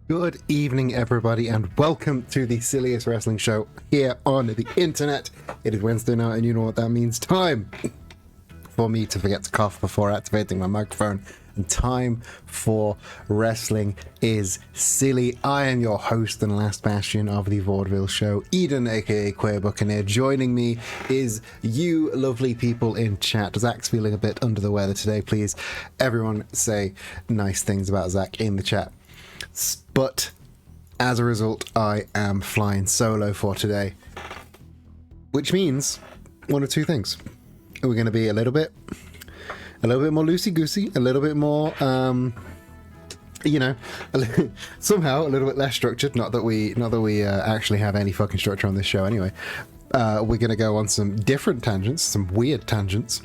Good evening, everybody, and welcome to the silliest wrestling show here on the internet. It is Wednesday night, and you know what that means. Time for me to forget to cough before activating my microphone, and time for wrestling is silly. I am your host and last bastion of the vaudeville show, Eden, aka Queer Buccaneer. Joining me is you lovely people in chat. Zach's feeling a bit under the weather today. Please, everyone, say nice things about Zach in the chat. But as a result, I am flying solo for today, which means one of two things. We're going to be a little bit more loosey-goosey, a little bit more, somehow a little bit less structured. Not that we actually have any fucking structure on this show anyway. We're going to go on some different tangents, some weird tangents,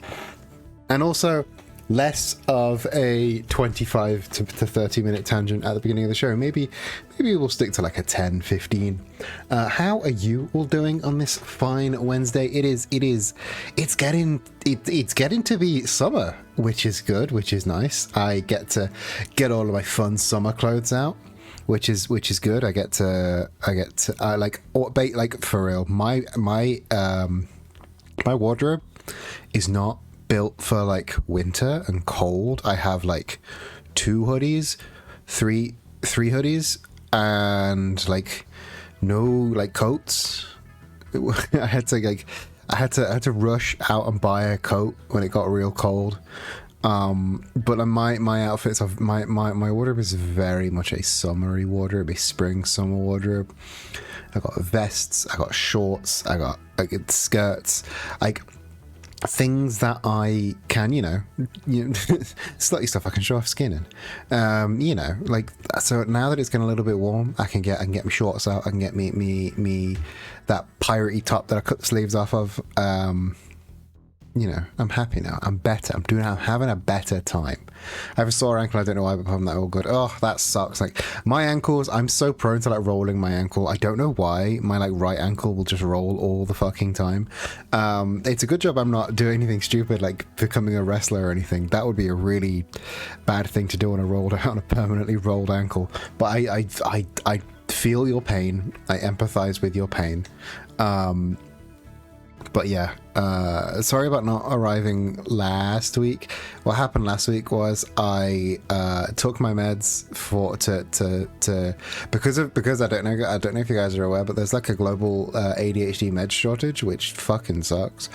and also less of a 25 to 30 minute tangent at the beginning of the show. Maybe we'll stick to like a 10, 15. How are you all doing on this fine Wednesday? It's getting to be summer, which is good, which is nice. I get to get all of my fun summer clothes out, which is good. I like for real. My wardrobe is not built for like winter and cold. I have like two hoodies, three hoodies, and like no like coats. I had to rush out and buy a coat when it got real cold. But my outfits of my wardrobe is very much a summery wardrobe, a spring summer wardrobe. I got vests, I got shorts, I got like skirts, like things that I can, slightly stuff I can show off skin in. Like, so now that it's getting a little bit warm, I can get my shorts out, I can get me that piratey top that I cut the sleeves off of. I'm happy now. I'm better. I'm having a better time. I have a sore ankle. I don't know why, but apart from that, all good. Oh, that sucks. Like my ankles, I'm so prone to like rolling my ankle. I don't know why. My like right ankle will just roll all the fucking time. It's a good job I'm not doing anything stupid like becoming a wrestler or anything. That would be a really bad thing to do on a permanently rolled ankle. But I feel your pain. I empathize with your pain. But yeah, sorry about not arriving last week. What happened last week was I took my meds because I don't know if you guys are aware, but there's like a global ADHD med shortage, which fucking sucks.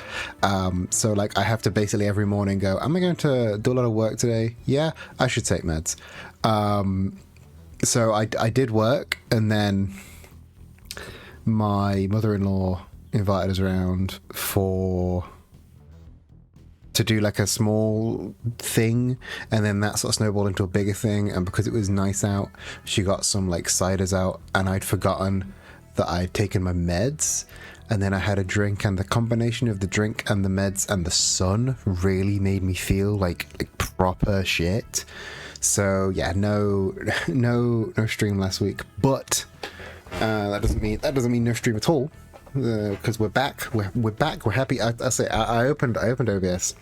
So like I have to basically every morning go, am I going to do a lot of work today? Yeah, I should take meds. So I did work, and then my mother-in-law invited us around to do like a small thing, and then that sort of snowballed into a bigger thing. And because it was nice out, she got some like ciders out, and I'd forgotten that I'd taken my meds, and then I had a drink, and the combination of the drink and the meds and the sun really made me feel like proper shit. So yeah, no stream last week, but that doesn't mean no stream at all. Because we're back, we're back, we're happy. I opened OBS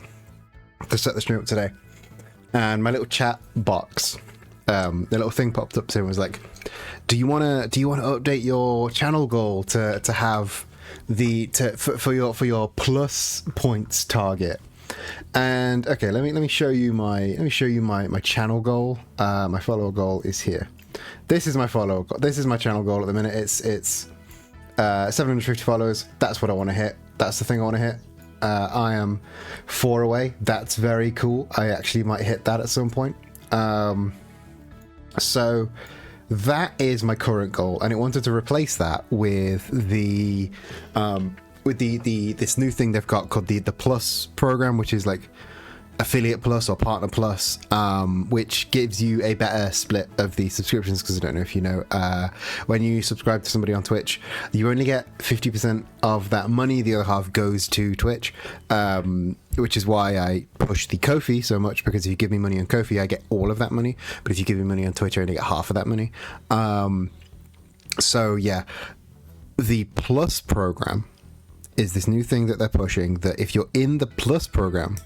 to set the stream up today, and my little chat box, the little thing popped up to and was like, do you want to update your channel goal to have for your plus points target? And okay, let me show you my channel goal. My follower goal is here. This is my follower goal. This is my channel goal at the minute. It's 750 followers. That's what I want to hit. That's the thing I want to hit. I am 4 away. That's very cool. I actually might hit that at some point. So that is my current goal, and it wanted to replace that with the this new thing they've got called the Plus program, which is like Affiliate Plus or Partner Plus, which gives you a better split of the subscriptions. Because I don't know if you know, when you subscribe to somebody on Twitch, you only get 50% of that money. The other half goes to Twitch, which is why I push the Ko-fi so much, because if you give me money on Ko-fi, I get all of that money, but if you give me money on Twitch, I only get half of that money. So yeah, the Plus program is this new thing that they're pushing, that if you're in the Plus program,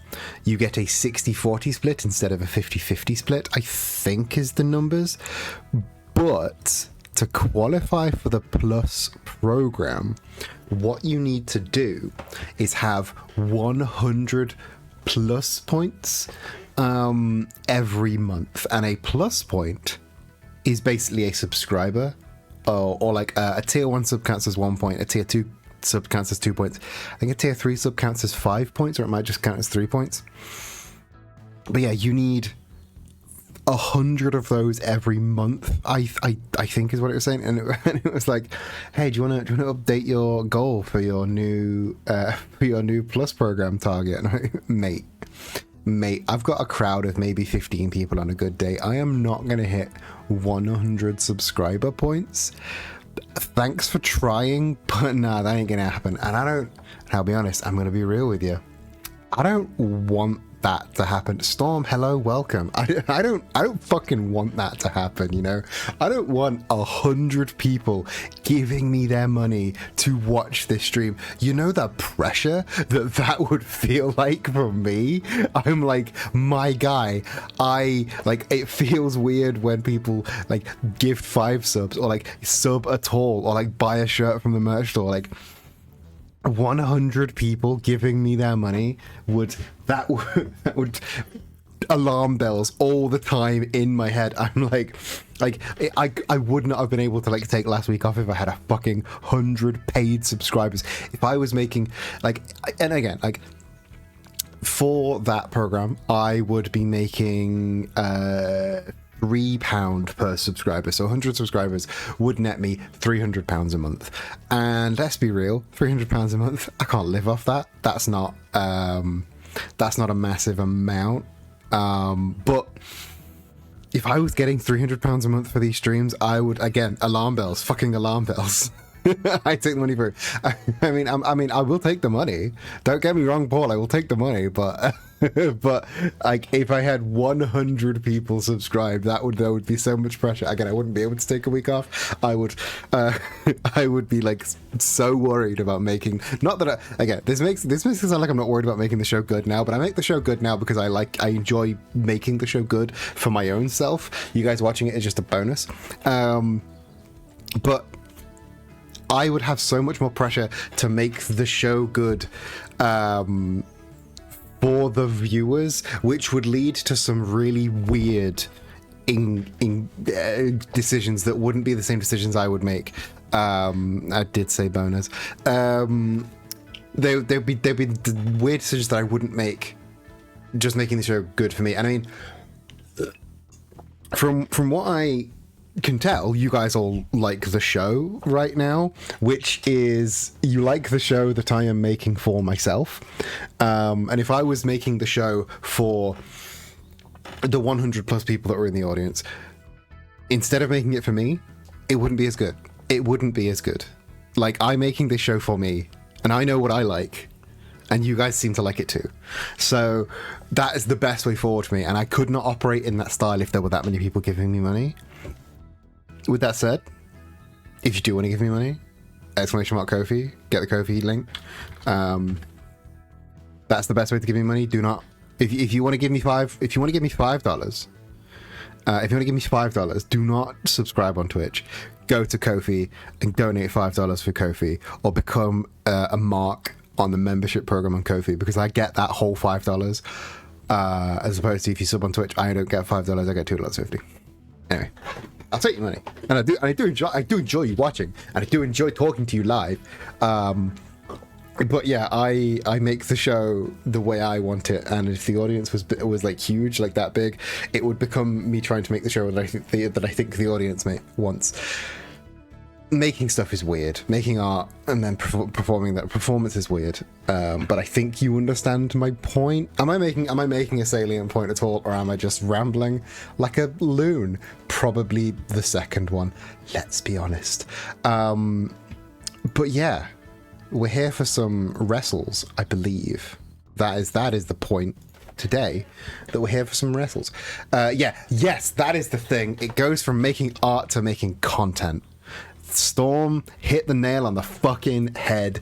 you get a 60-40 split instead of a 50-50 split, I think is the numbers. But to qualify for the Plus program, what you need to do is have 100 plus points every month. And a plus point is basically a subscriber, or like a tier 1 sub counts as 1 point, a tier 2 sub counts as 2 points. I think a tier 3 sub counts as 5 points, or it might just count as 3 points. But yeah, you need 100 of those every month, I think is what it was saying. And it was like, hey, do you want to update your goal for your new plus program target? And mate, I've got a crowd of maybe 15 people on a good day. I am not going to hit 100 subscriber points. Thanks for trying, but nah, that ain't going to happen. And I'll be honest, I'm going to be real with you. I don't want that to happen. Storm, hello, welcome. I don't fucking want that to happen, you know. I don't want 100 people giving me their money to watch this stream. You know the pressure that would feel like for me? I'm like, my guy, it feels weird when people like gift 5 subs, or like sub at all, or like buy a shirt from the merch store. Like 100 people giving me their money would alarm bells all the time in my head. I'm like I would not have been able to like take last week off if I had a fucking 100 paid subscribers. If I was making and again, for that program, I would be making £3 per subscriber. So 100 subscribers would net me £300 a month. And let's be real, £300 a month, I can't live off that. That's not a massive amount. But if I was getting £300 a month for these streams, I would, again, fucking alarm bells. I take the money for it. I mean, I will take the money. Don't get me wrong, Paul. I will take the money, but like if I had 100 people subscribed, that would be so much pressure. Again, I wouldn't be able to take a week off. I would be like so worried about making. Not that this makes it sound like I'm not worried about making the show good now, but I make the show good now because I enjoy making the show good for my own self. You guys watching it is just a bonus. But I would have so much more pressure to make the show good for the viewers, which would lead to some really weird decisions that wouldn't be the same decisions I would make. I did say bonus. There'd be the weird decisions that I wouldn't make just making the show good for me. And I mean, from what I can tell, you guys all like the show right now, which is you like the show that I am making for myself. And if I was making the show for the 100 plus people that were in the audience, instead of making it for me, it wouldn't be as good. It wouldn't be as good. Like, I'm making this show for me, and I know what I like, and you guys seem to like it too. So that is the best way forward for me, and I could not operate in that style if there were that many people giving me money. With that said, if you do want to give me money, !Kofi, get the Kofi link. That's the best way to give me money. Do not, if you want to give me $5, if you want to give me $5, do not subscribe on Twitch. Go to Kofi and donate $5 for Kofi, or become a mark on the membership program on Kofi, because I get that whole $5. As opposed to if you sub on Twitch, I don't get $5, I get $2.50. Anyway, I'll take your money, and I do enjoy you watching, and I do enjoy talking to you live. But yeah, I make the show the way I want it, and if the audience was like huge, like that big, it would become me trying to make the show that I think the audience wants. Making stuff is weird. Making art and then performing that performance is weird. But I think you understand my point. Am I making a salient point at all, or am I just rambling like a loon? Probably the second one. Let's be honest. But yeah, we're here for some wrestles, I believe. That is the point today, that we're here for some wrestles. Yes, that is the thing. It goes from making art to making content. Storm hit the nail on the fucking head.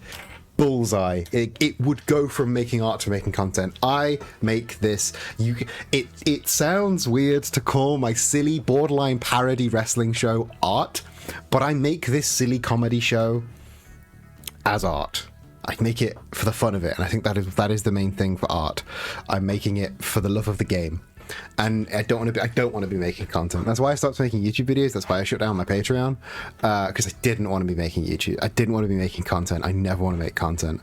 bullseye. It would go from making art to making content. I make this. It sounds weird to call my silly borderline parody wrestling show art, but I make this silly comedy show as art. I make it for the fun of it, and I think that is the main thing for art. I'm making it for the love of the game. And I don't want to be making content. That's why I stopped making YouTube videos. That's why I shut down my Patreon, because I didn't want to be making YouTube. I didn't want to be making content. I never want to make content.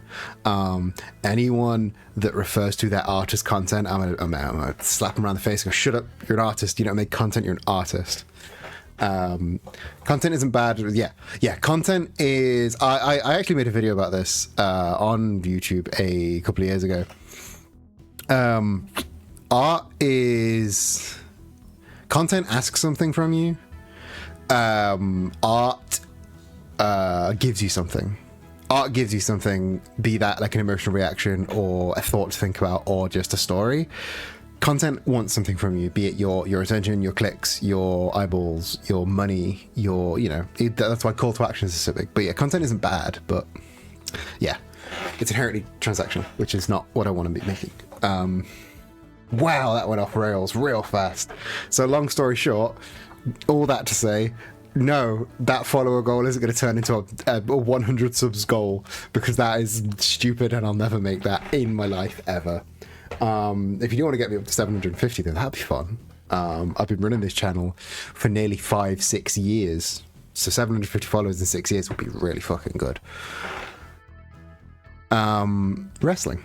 Anyone that refers to their art as content, I'm gonna slap them around the face and go, shut up, you're an artist. You don't make content, you're an artist. Content isn't bad. Yeah, content is. I actually made a video about this on YouTube a couple of years ago. Art is content asks something from you. Art gives you something. Art gives you something, be that like an emotional reaction or a thought to think about or just a story. Content wants something from you, be it your attention, your clicks, your eyeballs, your money, that's why call to action is so big. But yeah, content isn't bad, but yeah, it's inherently transactional, which is not what I want to be making. Wow, that went off rails real fast. So long story short, all that to say, no, that follower goal isn't going to turn into a 100 subs goal, because that is stupid and I'll never make that in my life ever. If you do want to get me up to 750, then that'd be fun. I've been running this channel for nearly 5-6 years, so 750 followers in 6 years would be really fucking good. Wrestling,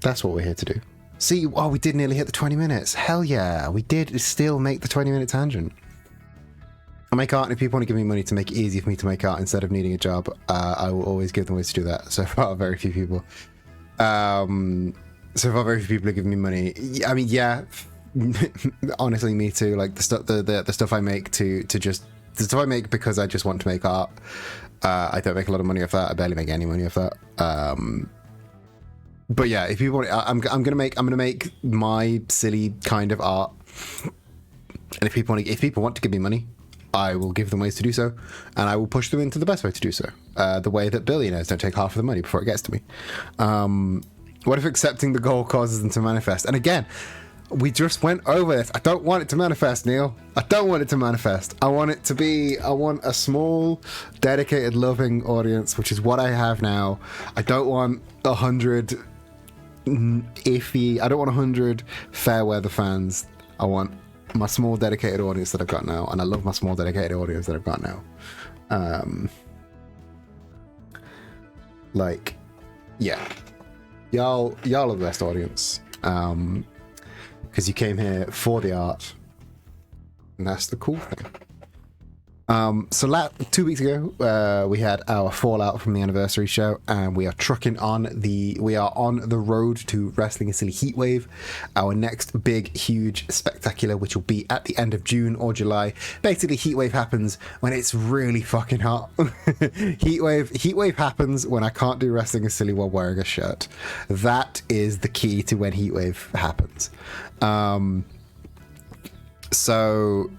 that's what we're here to do. See, we did nearly hit the 20 minutes. Hell yeah, we did still make the 20-minute tangent. I make art, and if people want to give me money to make it easy for me to make art instead of needing a job, I will always give them ways to do that. So far, very few people. So far, very few people are giving me money. I mean, yeah, honestly, me too. Like the stuff I make the stuff I make because I just want to make art. I don't make a lot of money off that. I barely make any money off that. But yeah, if people want, I'm gonna make my silly kind of art, and if people want to give me money, I will give them ways to do so, and I will push them into the best way to do so. The way that billionaires don't take half of the money before it gets to me. What if accepting the goal causes them to manifest? And again, we just went over this. I don't want it to manifest, Neil. I don't want it to manifest. I want a small, dedicated, loving audience, which is what I have now. I don't want 100 iffy. I don't want 100 fair weather fans. I want my small, dedicated audience that I've got now, and I love my small, dedicated audience that I've got now. Yeah. Y'all are the best audience, because you came here for the art, and that's the cool thing. So 2 weeks ago, we had our fallout from the anniversary show, and we are on the road to Wrestling a Silly Heatwave, our next big, huge spectacular, which will be at the end of June or July. Basically, Heatwave happens when it's really fucking hot. Heatwave happens when I can't do Wrestling a Silly while wearing a shirt. That is the key to when Heatwave happens. So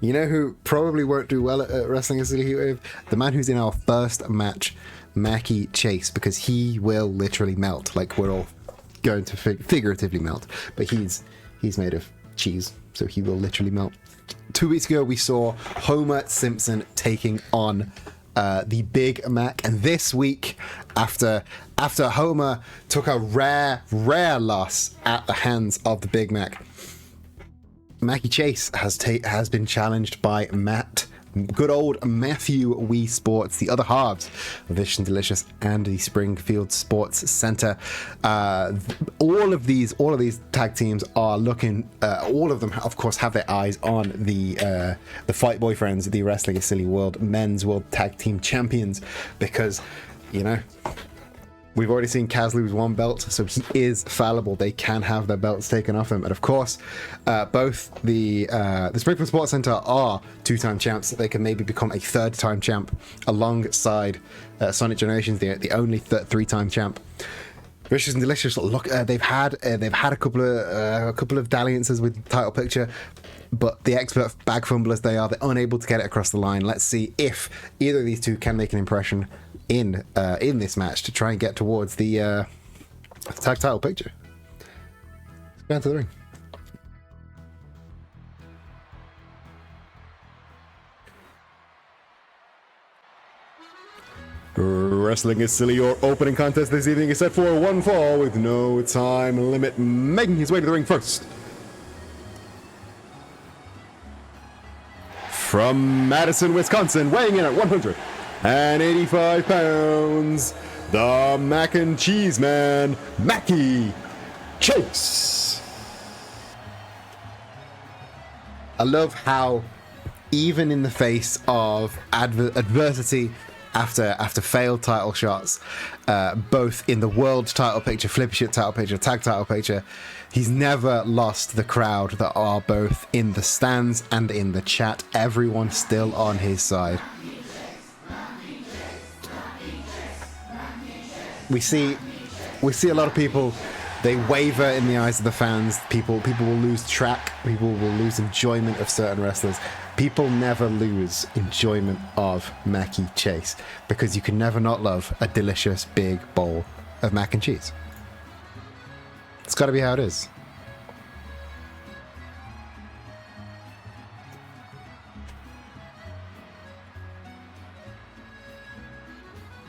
you know who probably won't do well at Wrestling a Silly Heatwave? The man who's in our first match, Mackie Chase, because he will literally melt. Like, we're all going to figuratively melt, but he's made of cheese, so he will literally melt. 2 weeks ago, we saw Homer Simpson taking on the Big Mac, and this week, after Homer took a rare loss at the hands of the Big Mac, Mackie Chase has been challenged by good old Matthew Wii Sports, the other halves of Vicious and Delicious and the Springfield Sports Center. All of these tag teams are looking. All of them, of course, have their eyes on the Fight Boyfriends, the Wrestling is Silly Men's World Tag Team Champions, because we've already seen Kaz lose one belt, so he is fallible. They can have their belts taken off him. And of course, both the Springfield Sports Center are two-time champs. They can maybe become a third-time champ alongside Sonic Generations, the only three-time champ. Vicious and Delicious, look, they've had a couple of dalliances with the title picture, but the expert bag fumblers they're unable to get it across the line. Let's see if either of these two can make an impression in this match to try and get towards the tag title picture. Let's go into the ring. Wrestling is Silly. Your opening contest this evening is set for one fall with no time limit. Making his way to the ring first, from Madison, Wisconsin, weighing in at 185 pounds, the Mac and Cheese Man, Mackie Chase. I love how, even in the face of adversity, after failed title shots, both in the world title picture, flip shit title picture, tag title picture, he's never lost the crowd that are both in the stands and in the chat. Everyone's still on his side. We see a lot of people, they waver in the eyes of the fans. People will lose track. People will lose enjoyment of certain wrestlers. People never lose enjoyment of Mackie Chase, because you can never not love a delicious big bowl of mac and cheese. It's got to be how it is.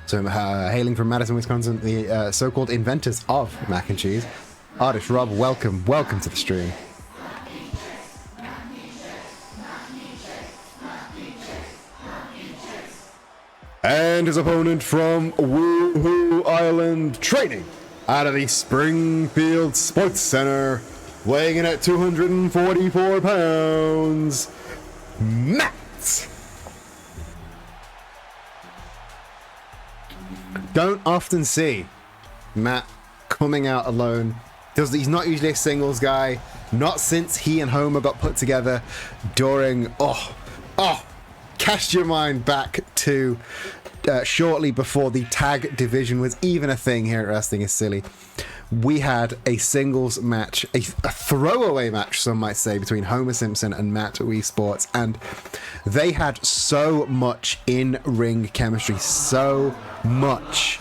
So, hailing from Madison, Wisconsin, the so-called inventors of mac and cheese, Artist Rob, welcome to the stream. And his opponent from Woohoo Island, training out of the Springfield Sports Center, weighing in at 244 pounds, Matt. Don't often see Matt coming out alone. He's not usually a singles guy. Not since he and Homer got put together during... Cast your mind back to shortly before the tag division was even a thing here at Wrestling is Silly. We had a singles match, a throwaway match, some might say, between Homer Simpson and Matt Wii Sports, and they had so much in-ring chemistry, so much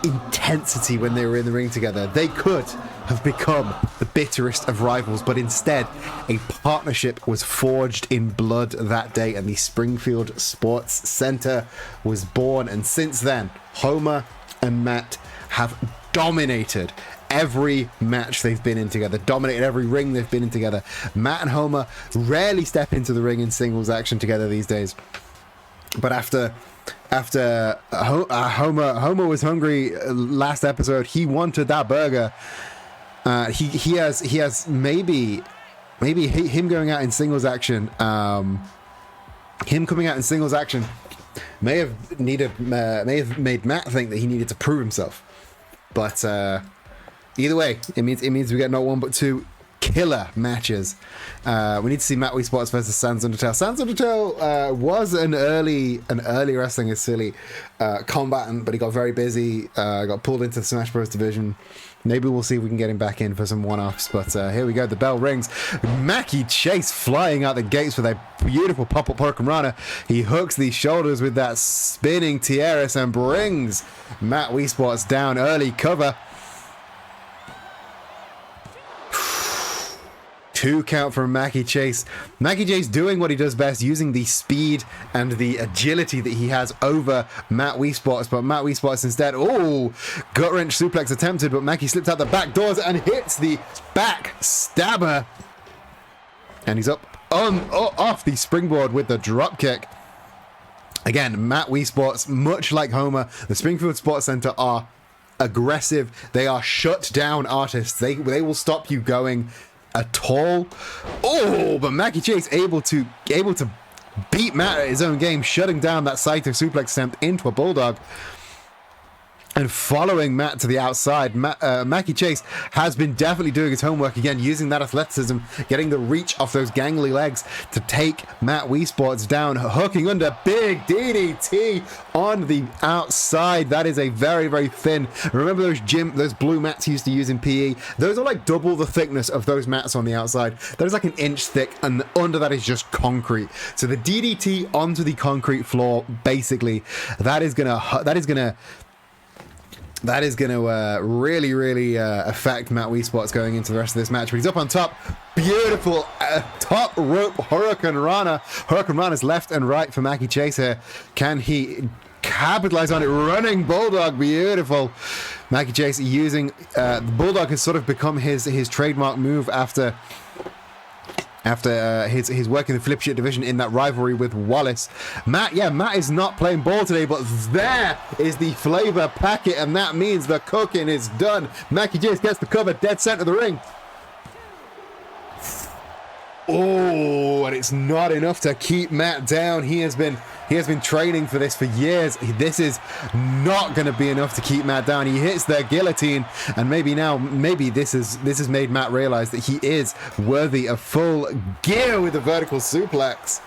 intensity when they were in the ring together. They could have become the bitterest of rivals, but instead a partnership was forged in blood that day, and the Springfield Sports Center was born. And since then, Homer and Matt have dominated every match they've been in together, dominated every ring they've been in together. Matt and Homer rarely step into the ring in singles action together these days, but after Homer was hungry last episode, he wanted that burger. He has maybe him going out in singles action, him coming out in singles action may have made Matt think that he needed to prove himself. But either way, it means we get not one but two killer matches. We need to see Matt Wii Sports versus Sans Undertale. Sans Undertale was an early Wrestling is Silly combatant, but he got very busy, got pulled into the Smash Bros division. Maybe we'll see if we can get him back in for some one-offs, but here we go. The bell rings. Mackie Chase flying out the gates with a beautiful pop-up hurricanrana. He hooks the shoulders with that spinning tiaras and brings Matt Wii Sports down. Early cover. 2 count from Mackie Chase. Mackie Chase doing what he does best, using the speed and the agility that he has over Matt Wii Sports, but Matt Wii Sports instead, gut wrench suplex attempted, but Mackie slips out the back doors and hits the back stabber. And he's up off the springboard with the drop kick. Again, Matt Wii Sports, much like Homer, the Springfield Sports Center are aggressive. They are shut down artists. They will stop you going at all. But Mackie Chase able to beat Matt at his own game, shutting down that Saito suplex attempt into a bulldog. and following Matt to the outside. Mackie Chase has been definitely doing his homework again, using that athleticism, getting the reach off those gangly legs to take Matt Wii Sports down, hooking under big DDT on the outside. That is a very, very thin. Remember those blue mats he used to use in PE? Those are like double the thickness of those mats on the outside. That is like an inch thick, and under that is just concrete. So the DDT onto the concrete floor, basically, that is gonna really, really affect Matt Wii Sports going into the rest of this match. But he's up on top. Beautiful top rope Hurricane Rana. Hurricane Rana's left and right for Mackie Chase here. Can he capitalize on it? Running Bulldog. Beautiful. Mackie Chase using the Bulldog has sort of become his trademark move after his work in the flip shit division in that rivalry with Wallace. Matt is not playing ball today, but there is the flavor packet, and that means the cooking is done. Mackie Chase gets the cover, dead center of the ring. Oh, and it's not enough to keep Matt down. He has been training for this for years. This is not going to be enough to keep Matt down. He hits the guillotine, and maybe this has made Matt realize that he is worthy of full gear with a vertical suplex.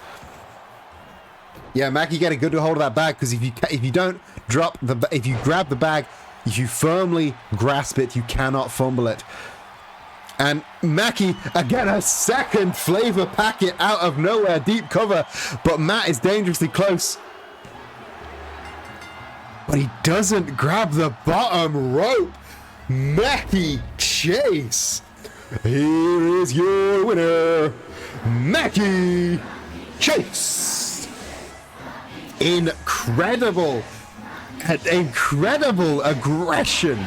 Yeah, Mackie getting good hold of that bag, because if you don't drop if you grab the bag, if you firmly grasp it, you cannot fumble it. And Mackie, again, a second flavor packet out of nowhere, deep cover, but Matt is dangerously close. But he doesn't grab the bottom rope. Mackie Chase, here is your winner, Mackie Chase. Incredible aggression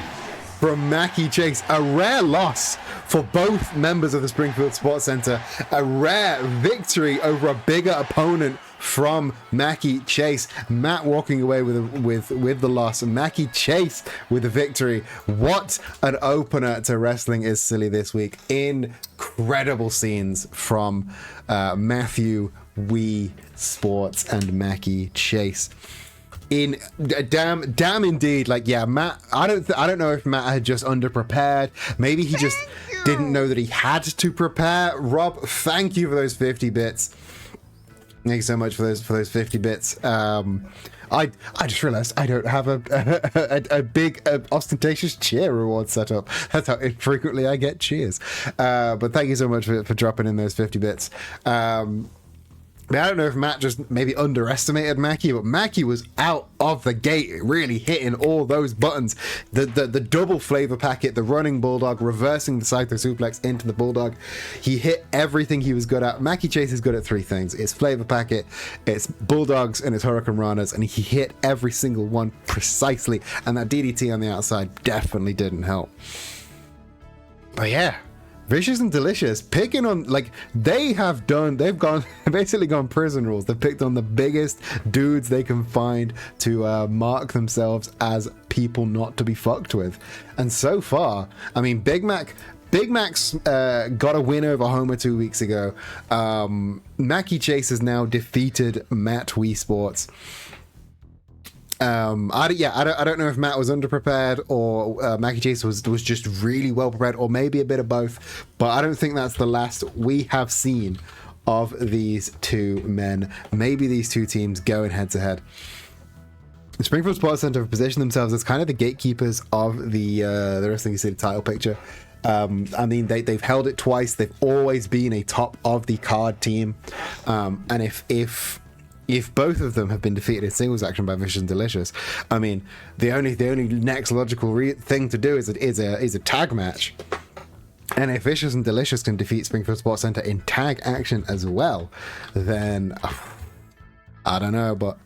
from Mackie Chase. A rare loss for both members of the Springfield Sports Center. A rare victory over a bigger opponent from Mackie Chase. Matt walking away with the loss. Mackie Chase with the victory. What an opener to Wrestling Is Silly this week. Incredible scenes from Matthew Wii Sports and Mackie Chase. Damn indeed. Like, yeah, Matt, I don't know if Matt had just underprepared. Maybe he just didn't know that he had to prepare. Rob, thank you for those 50 bits. Thank you so much for those 50 bits. I just realized I don't have a big ostentatious cheer reward set up. That's how infrequently I get cheers. But thank you so much for dropping in those 50 bits. I don't know if Matt just maybe underestimated Mackie, but Mackie was out of the gate, really hitting all those buttons. The double flavor packet, the running Bulldog, reversing the Psycho suplex into the Bulldog. He hit everything he was good at. Mackie Chase is good at three things. It's flavor packet, it's Bulldogs, and it's Hurricane Ranas, and he hit every single one precisely. And that DDT on the outside definitely didn't help. But yeah, Vicious and Delicious picking on, like, they've basically gone prison rules. They've picked on the biggest dudes they can find to mark themselves as people not to be fucked with. And so far, I mean, Big Mac's got a win over Homer 2 weeks ago. Mackie Chase has now defeated Matt Wii Sports. I don't know if Matt was underprepared or Mackie Chase was just really well prepared, or maybe a bit of both, but I don't think that's the last we have seen of these two men. Maybe these two teams going head to head. The Springfield Sports Center have positioned themselves as kind of the gatekeepers of the Wrestling City title picture. I mean, they've held it twice. They've always been a top of the card team, and if both of them have been defeated in singles action by Vicious and Delicious, I mean, the only next logical thing to do is a tag match. And if Vicious and Delicious can defeat Springfield Sports Center in tag action as well, then I don't know, but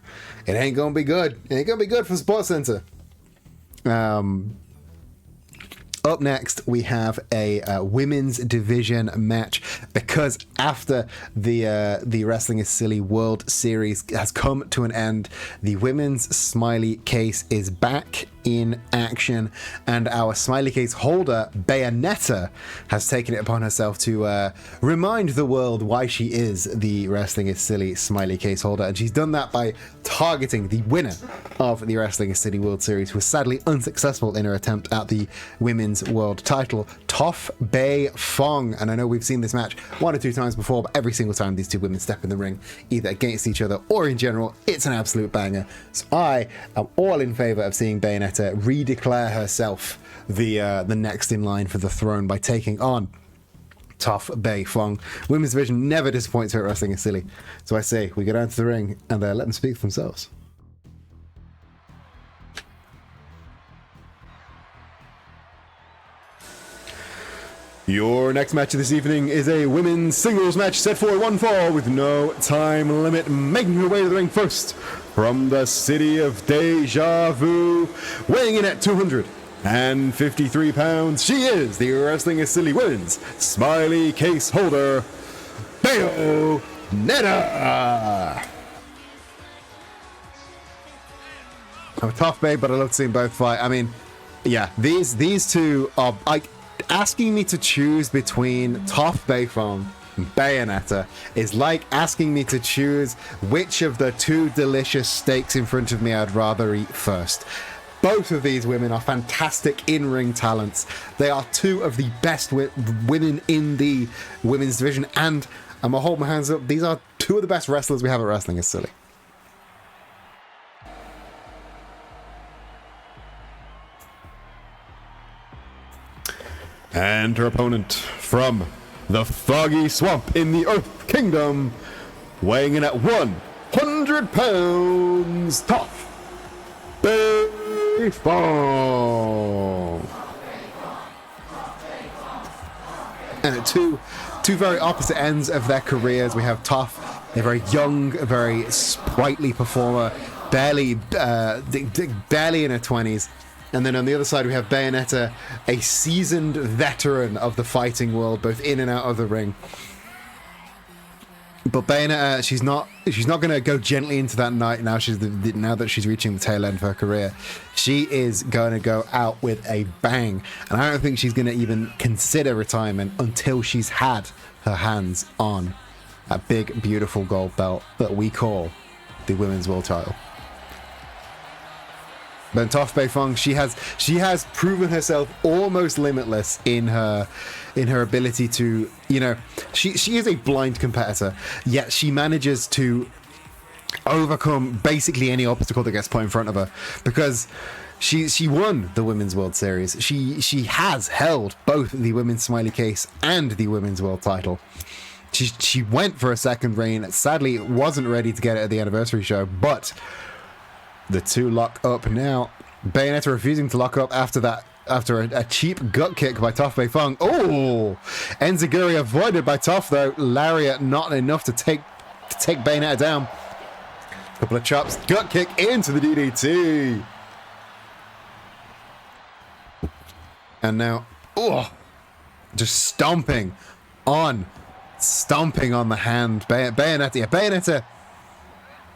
it ain't gonna be good. It ain't gonna be good for Sports Center. Up up next, we have a women's division match, because after the Wrestling is Silly World Series has come to an end, the women's smiley case is back in action, and our smiley case holder, Bayonetta, has taken it upon herself to remind the world why she is the Wrestling is Silly smiley case holder, and she's done that by targeting the winner of the Wrestling is Silly World Series, who was sadly unsuccessful in her attempt at the women's world title, Toph Bay Fong. And I know we've seen this match 1 or 2 times before, but every single time these two women step in the ring, either against each other or in general, it's an absolute banger. So I am all in favor of seeing Bayonetta redeclare herself the next in line for the throne by taking on Toph Bay Fong. Women's division never disappoints her at Wrestling is Silly. So I say we go down to the ring and let them speak for themselves. Your next match of this evening is a women's singles match set for 1 fall with no time limit. Making her way to the ring first, from the city of Deja Vu, weighing in at 253 pounds, she is the Wrestling is Silly Women's smiley case holder, Bayonetta. I'm a tough babe, but I love seeing both fight. I mean, yeah, these two are like asking me to choose between Toph Bay Fong and Bayonetta is like asking me to choose which of the 2 delicious steaks in front of me I'd rather eat first. Both of these women are fantastic in-ring talents. They are 2 of the best women in the women's division, and I'm gonna hold my hands up, these are 2 of the best wrestlers we have at Wrestling is Silly. And her opponent from the Foggy Swamp in the Earth Kingdom, weighing in at 100 pounds, Toph Bay Fong. And at two very opposite ends of their careers, we have Toph, a very young, a very sprightly performer, barely in her 20s. And then on the other side, we have Bayonetta, a seasoned veteran of the fighting world, both in and out of the ring. But Bayonetta, she's not going to go gently into that night now. Now that she's reaching the tail end of her career, she is going to go out with a bang. And I don't think she's going to even consider retirement until she's had her hands on a big, beautiful gold belt that we call the Women's World Title. But Toph Bay Fong, she has proven herself almost limitless in her ability to, you know, she is a blind competitor, yet she manages to overcome basically any obstacle that gets put in front of her, because she won the Women's World Series. She has held both the Women's Smiley Case and the Women's World Title. She went for a second reign. Sadly, wasn't ready to get it at the anniversary show, but the 2 lock up now. Bayonetta refusing to lock up after a cheap gut kick by Toph Bay Fong. Oh, Enziguri avoided by Toph though. Lariat not enough to take Bayonetta down. Couple of chops, gut kick into the DDT. And now, just stomping on the hand.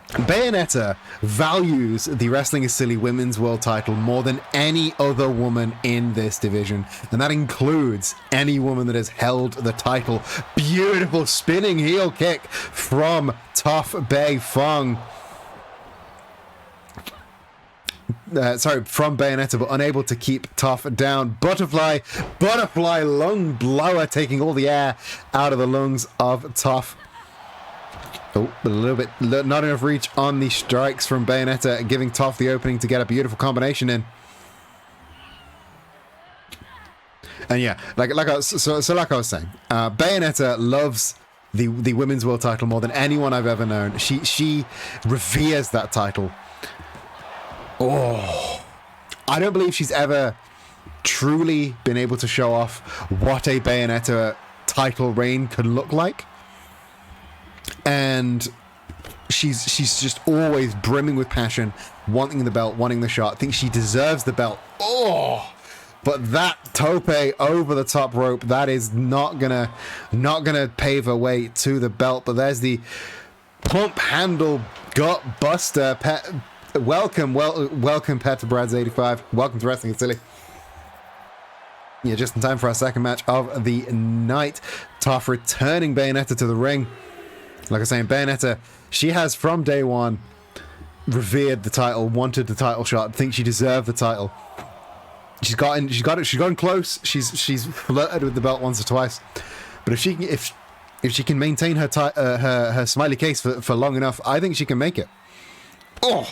Bayonetta values the Wrestling is Silly Women's World Title more than any other woman in this division, and that includes any woman that has held the title. Beautiful spinning heel kick from Toph Bay Fong. From Bayonetta, but unable to keep Toph down. Butterfly lung blower, taking all the air out of the lungs of Toph. Oh, a little bit, not enough reach on the strikes from Bayonetta, giving Toph the opening to get a beautiful combination in. And yeah, like I was saying, Bayonetta loves the Women's World Title more than anyone I've ever known. She reveres that title. Oh, I don't believe she's ever truly been able to show off what a Bayonetta title reign could look like. And she's just always brimming with passion, wanting the belt, wanting the shot, thinks she deserves the belt. Oh, but that tope over the top rope, that is not gonna pave her way to the belt. But there's the pump handle gut buster. Welcome Pet to Brad's 85. Welcome to Wrestling Silly. Yeah, just in time for our second match of the night. Toph returning Bayonetta to the ring. Like I was saying, Bayonetta, she has from day one revered the title, wanted the title shot, thinks she deserved the title. She's gotten close. She's flirted with the belt once or twice. But if she can maintain her smiley case for long enough, I think she can make it. Oh,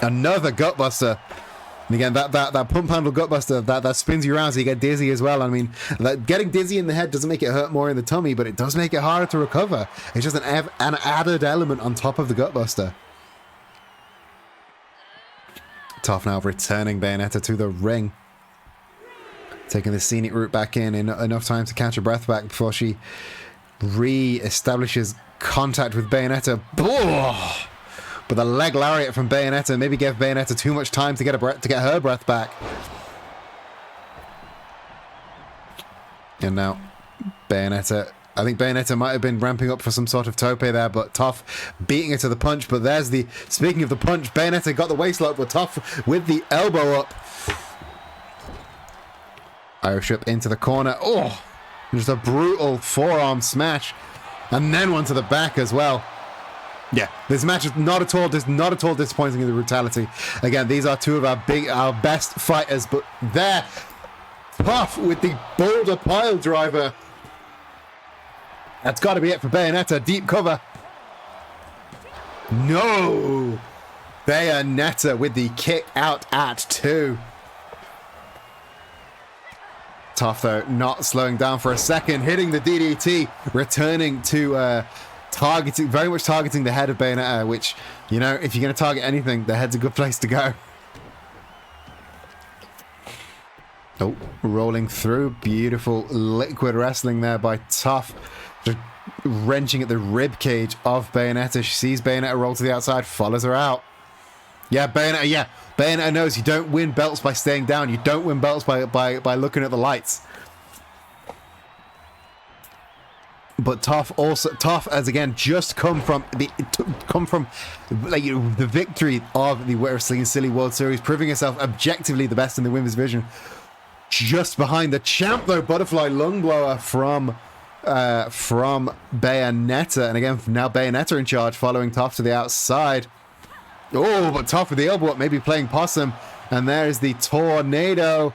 another gutbuster. And again, that pump handle gutbuster that spins you around so you get dizzy as well. I mean, getting dizzy in the head doesn't make it hurt more in the tummy, but it does make it harder to recover. It's just an added element on top of the gutbuster. Toph now returning Bayonetta to the ring. Taking the scenic route back in enough time to catch her breath back before she re-establishes contact with Bayonetta. Oh! But the leg lariat from Bayonetta maybe gave Bayonetta too much time to get her breath back. And now Bayonetta, I think Bayonetta might have been ramping up for some sort of tope there, but Toph beating her to the punch. But there's the, speaking of the punch, Bayonetta got the waist lock, but Toph with the elbow up. Irish whip into the corner. Oh, just a brutal forearm smash. And then one to the back as well. Yeah, this match is not at all disappointing in the brutality. Again, these are two of our best fighters, but there, Toph with the boulder pile driver. That's got to be it for Bayonetta. Deep cover. No, Bayonetta with the kick out at 2. Toph though not slowing down for a second, hitting the DDT, returning to very much targeting the head of Bayonetta, which, you know, if you're going to target anything, the head's a good place to go. Oh, rolling through. Beautiful liquid wrestling there by Toph. Just wrenching at the rib cage of Bayonetta. She sees Bayonetta roll to the outside, follows her out. Yeah, Bayonetta knows you don't win belts by staying down. You don't win belts by looking at the lights. But Toph has again just come from the victory of the Wrestling Silly World Series, proving herself objectively the best in the women's division. Just behind the champ though, butterfly lung blower from Bayonetta, and again now Bayonetta in charge, following Toph to the outside. Oh, but Toph with the elbow up, maybe playing possum, and there's the tornado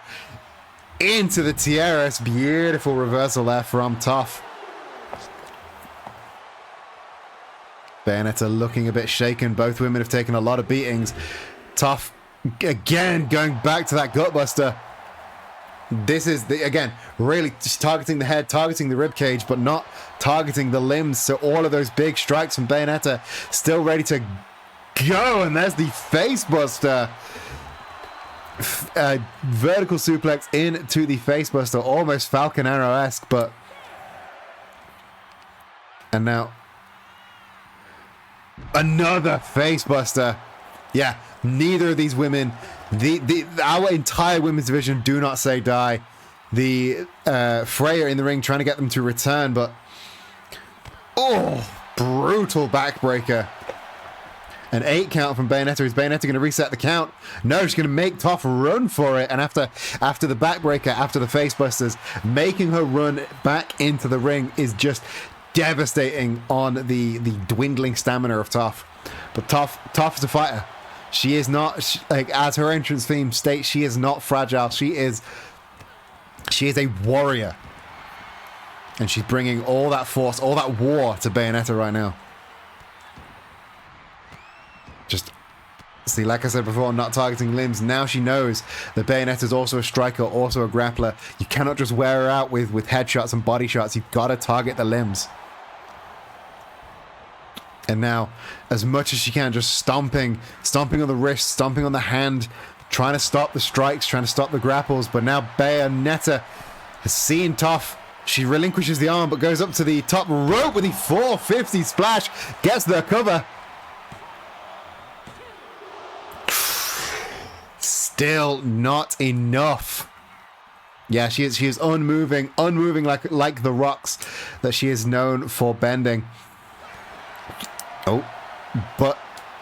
into the tiaras. Beautiful reversal there from Toph. Bayonetta looking a bit shaken. Both women have taken a lot of beatings. Toph again going back to that gutbuster. This is again really just targeting the head, targeting the rib cage, but not targeting the limbs. So all of those big strikes from Bayonetta still ready to go. And there's the face buster. Vertical suplex into the face buster, almost Falcon Arrow-esque, but and now another face buster. Yeah, neither of these women, our entire women's division, do not say die. The Freya in the ring trying to get them to return, but oh, brutal backbreaker. An 8 count from Bayonetta. Is Bayonetta going to reset the count? No, she's going to make Toph run for it. And after the backbreaker, after the face busters, making her run back into the ring is just devastating on the dwindling stamina of Toph. But Toph is a fighter. She is not, like as her entrance theme states, she is not fragile. She is a warrior. And she's bringing all that force, all that war to Bayonetta right now. Just see, like I said before, not targeting limbs. Now she knows that Bayonetta is also a striker, also a grappler. You cannot just wear her out with headshots and body shots. You've got to target the limbs. And now, as much as she can, just stomping on the wrist, stomping on the hand, trying to stop the strikes, trying to stop the grapples. But now Bayonetta has seen Toph. She relinquishes the arm, but goes up to the top rope with the 450 splash. Gets the cover. still not enough. Yeah, she is unmoving like the rocks that she is known for bending. Oh, but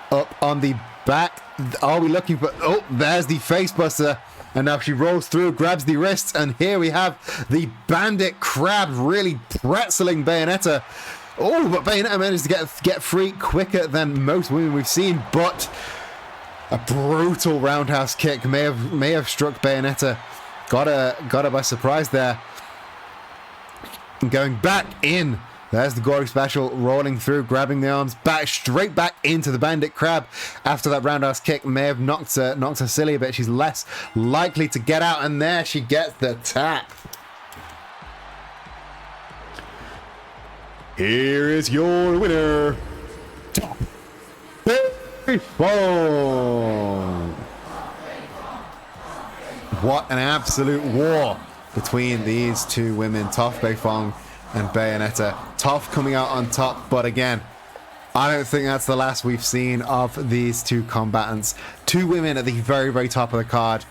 up on the back, are we looking for... Oh, there's the facebuster. And now she rolls through, grabs the wrists, and here we have the Bandit Crab really pretzeling Bayonetta. Oh, but Bayonetta managed to get free quicker than most women we've seen, but a brutal roundhouse kick may have struck Bayonetta. Got her by surprise there. Going back in. There's the Gory Special rolling through, grabbing the arms, straight back into the Bandit Crab. After that roundhouse kick may have knocked her silly a bit. She's less likely to get out, and there she gets the tap. Here is your winner, Top Baseball. What an absolute war between these two women, Toph Beifong and Bayonetta. Toph coming out on top, but again, I don't think that's the last we've seen of these two combatants. Two women at the very, very top of the card.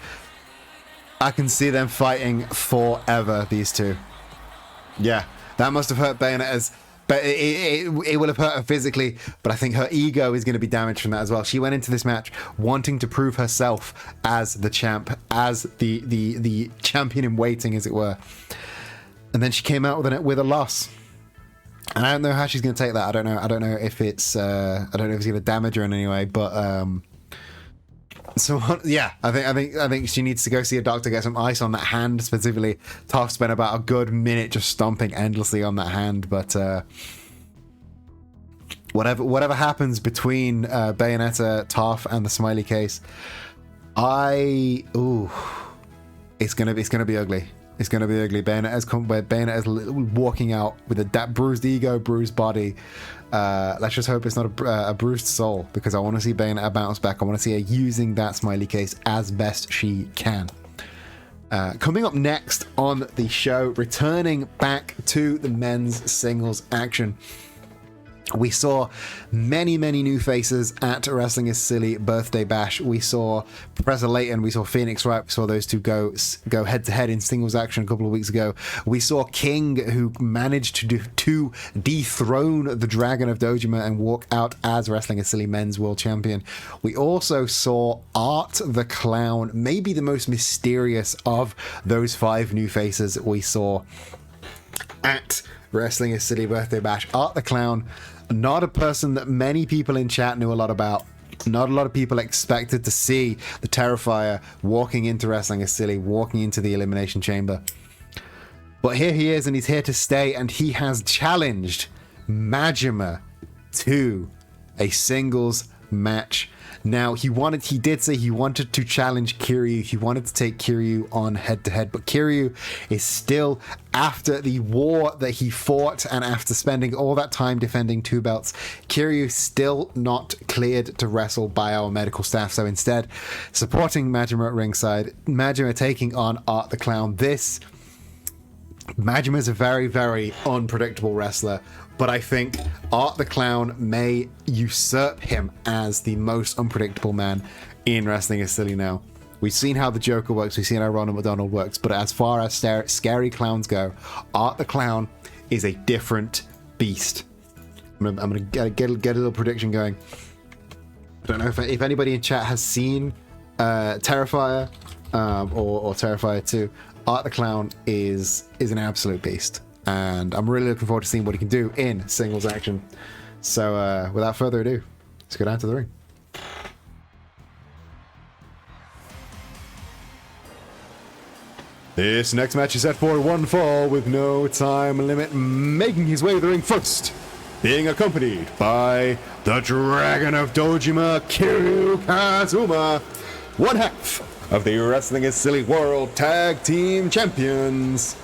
I can see them fighting forever, these two. Yeah, that must have hurt Bayonetta's... But it will have hurt her physically, but I think her ego is going to be damaged from that as well. She went into this match wanting to prove herself as the champ, as the champion in waiting, as it were. And then she came out with a loss. And I don't know how she's going to take that. I don't know if it's going to damage her in any way. But so yeah, I think she needs to go see a doctor, get some ice on that hand specifically. Toph spent about a good minute just stomping endlessly on that hand. But whatever happens between Bayonetta, Toph, and the smiley case, it's gonna be ugly. It's going to be ugly. Bayonetta's walking out with a bruised ego, bruised body. Let's just hope it's not a bruised soul, because I want to see Bayonetta bounce back. I want to see her using that smiley case as best she can. Coming up next on the show, returning back to the men's singles action. We saw many new faces at Wrestling is Silly Birthday Bash. We saw Professor Layton, we saw Phoenix Wright, we saw those two go head to head in singles action a couple of weeks ago. We saw King, who managed to dethrone the Dragon of Dojima and walk out as Wrestling is Silly Men's World Champion. We also saw Art the Clown, maybe the most mysterious of those 5 new faces we saw at Wrestling is Silly Birthday Bash. Art the Clown, not a person that many people in chat knew a lot about. Not a lot of people expected to see the Terrifier walking into Wrestling is Silly, walking into the Elimination Chamber. But here he is, and he's here to stay, and he has challenged Majima to a singles match. Now, he did say he wanted to challenge Kiryu. He wanted to take Kiryu on head-to-head, but Kiryu is still, after the war that he fought and after spending all that time defending 2 belts, Kiryu still not cleared to wrestle by our medical staff. So instead, supporting Majima at ringside, Majima taking on Art the Clown. Majima is a very, very unpredictable wrestler, but I think Art the Clown may usurp him as the most unpredictable man in Wrestling is Silly now. We've seen how the Joker works, we've seen how Ronald McDonald works, but as far as scary clowns go, Art the Clown is a different beast. I'm gonna get a little prediction going. I don't know if anybody in chat has seen Terrifier or Terrifier 2. Art the Clown is an absolute beast, and I'm really looking forward to seeing what he can do in singles action. So without further ado, let's go down to the ring. This next match is set for one fall with no time limit. Making his way to the ring first, being accompanied by the Dragon of Dojima, Kiryu Kazuma, one half of the Wrestling is Silly World Tag Team Champions,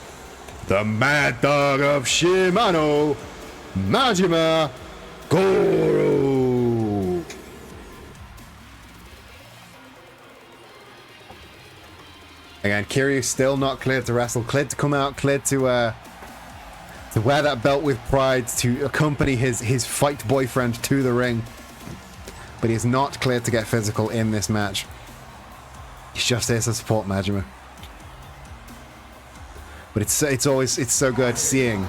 the Mad Dog of Shimano, Majima Goro. Again, Kiryu still not cleared to wrestle, cleared to come out, cleared to wear that belt with pride, to accompany his fight boyfriend to the ring. But he is not cleared to get physical in this match. He's just there to support Majima. But it's so good seeing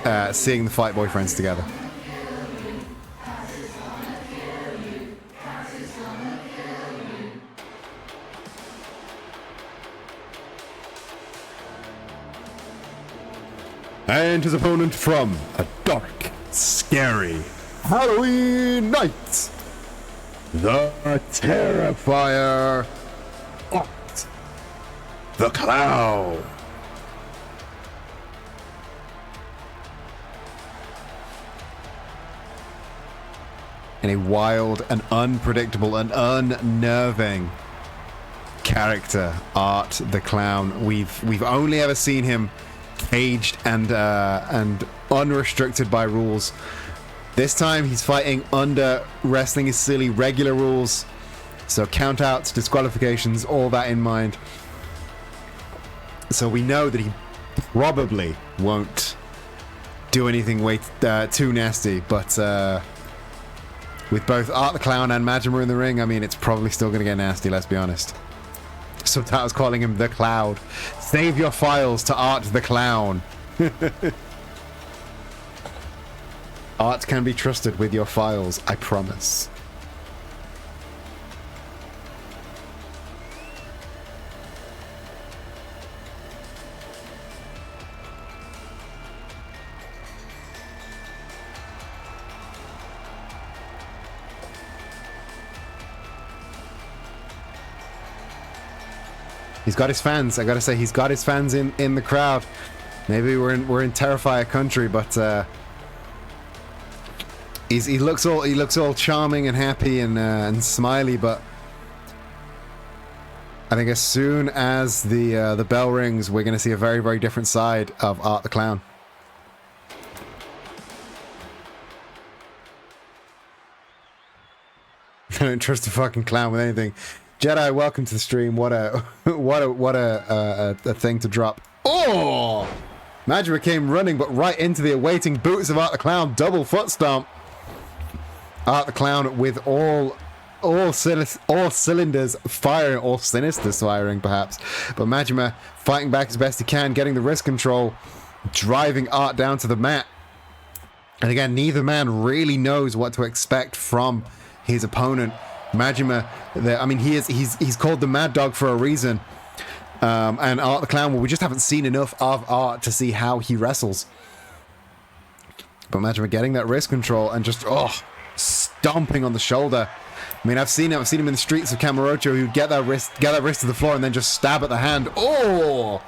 the Fight Boyfriends together. And his opponent from a dark, scary Halloween night, the Terrifier, Art the Clown. And a wild and unpredictable and unnerving character, Art the Clown. We've only ever seen him caged and unrestricted by rules. This time he's fighting under Wrestling is Silly regular rules, so countouts, disqualifications, all that in mind. So we know that he probably won't do anything way too nasty, but with both Art the Clown and Majima in the ring, I mean, it's probably still going to get nasty, let's be honest. Subtitles calling him the Cloud. Save your files to Art the Clown. Art can be trusted with your files, I promise. He's got his fans. I gotta say, he's got his fans in the crowd. Maybe we're in Terrifier country, but he looks all charming and happy and smiley. But I think as soon as the bell rings, we're gonna see a very, very different side of Art the Clown. I don't trust a fucking clown with anything. Jedi, welcome to the stream. What a thing to drop. Oh! Majima came running, but right into the awaiting boots of Art the Clown. Double foot stomp. Art the Clown with all cylinders firing, all sinisters firing, perhaps. But Majima fighting back as best he can, getting the wrist control, driving Art down to the mat. And again, neither man really knows what to expect from his opponent. Majima, I mean, he's called the Mad Dog for a reason. And Art the Clown, well, we just haven't seen enough of Art to see how he wrestles. But Majima getting that wrist control and just stomping on the shoulder. I mean, I've seen him in the streets of Kamurocho who'd get that wrist to the floor and then just stab at the hand. Oh!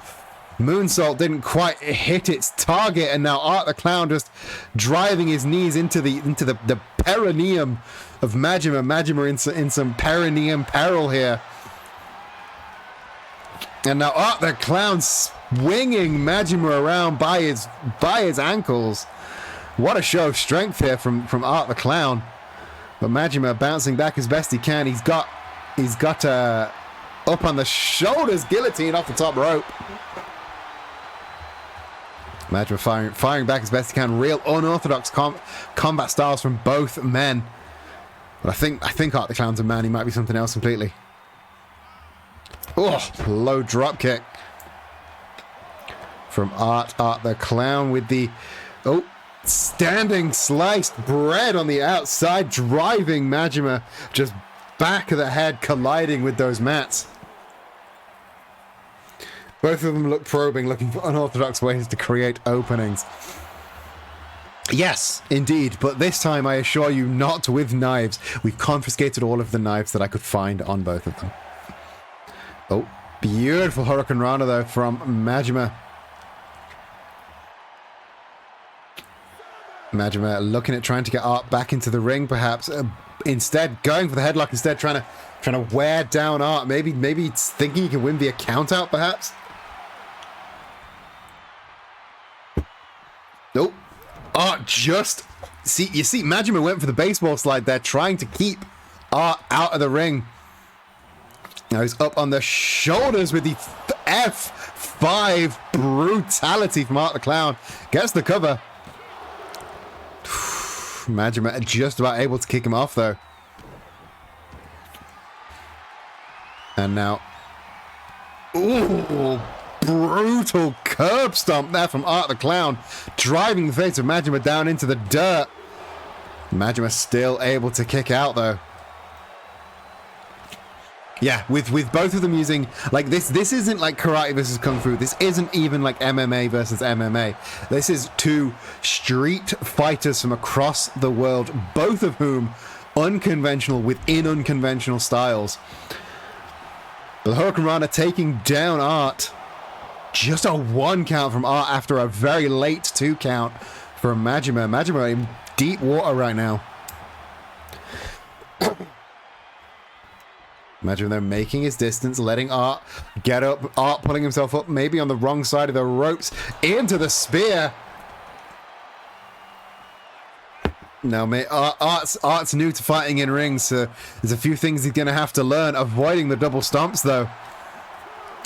Moonsault didn't quite hit its target, and now Art the Clown just driving his knees into the perineum of Majima. Majima in some perineum peril here. And now Art the Clown swinging Majima around by his ankles. What a show of strength here from Art the Clown. But Majima bouncing back as best he can. He's got up on the shoulders guillotine off the top rope. Majima firing back as best he can. Real unorthodox combat styles from both men. But I think Art the Clown's a man. He might be something else completely. Oh, low drop kick from Art the Clown with the standing sliced bread on the outside, driving Majima just back of the head, colliding with those mats. Both of them look probing, looking for unorthodox ways to create openings. Yes, indeed, but this time I assure you, not with knives. We've confiscated all of the knives that I could find on both of them. Oh, beautiful Hurricane Rana though from Majima. Majima looking at trying to get Art back into the ring, perhaps. Instead, going for the headlock instead, trying to wear down Art. Maybe it's thinking he can win via count out, perhaps. Nope. Art just you see Majima went for the baseball slide there, trying to keep Art out of the ring. Now he's up on the shoulders with the F5 brutality from Art the Clown. Gets the cover. Majima just about able to kick him off though. And now Ooh, brutal curb stomp there from Art the Clown, driving the face of Majima down into the dirt. Majima still able to kick out though. Yeah, with both of them using, like, this isn't like karate versus kung fu. This isn't even like MMA versus MMA. This is two street fighters from across the world, both of whom unconventional within unconventional styles. But Hurricane Rana taking down Art. Just a 1 count from Art after a very late 2 count from Majima. Majima in deep water right now. Imagine they're making his distance, letting Art get up. Art pulling himself up, maybe on the wrong side of the ropes, into the spear. No, mate, Art's new to fighting in rings, so there's a few things he's going to have to learn. Avoiding the double stomps, though.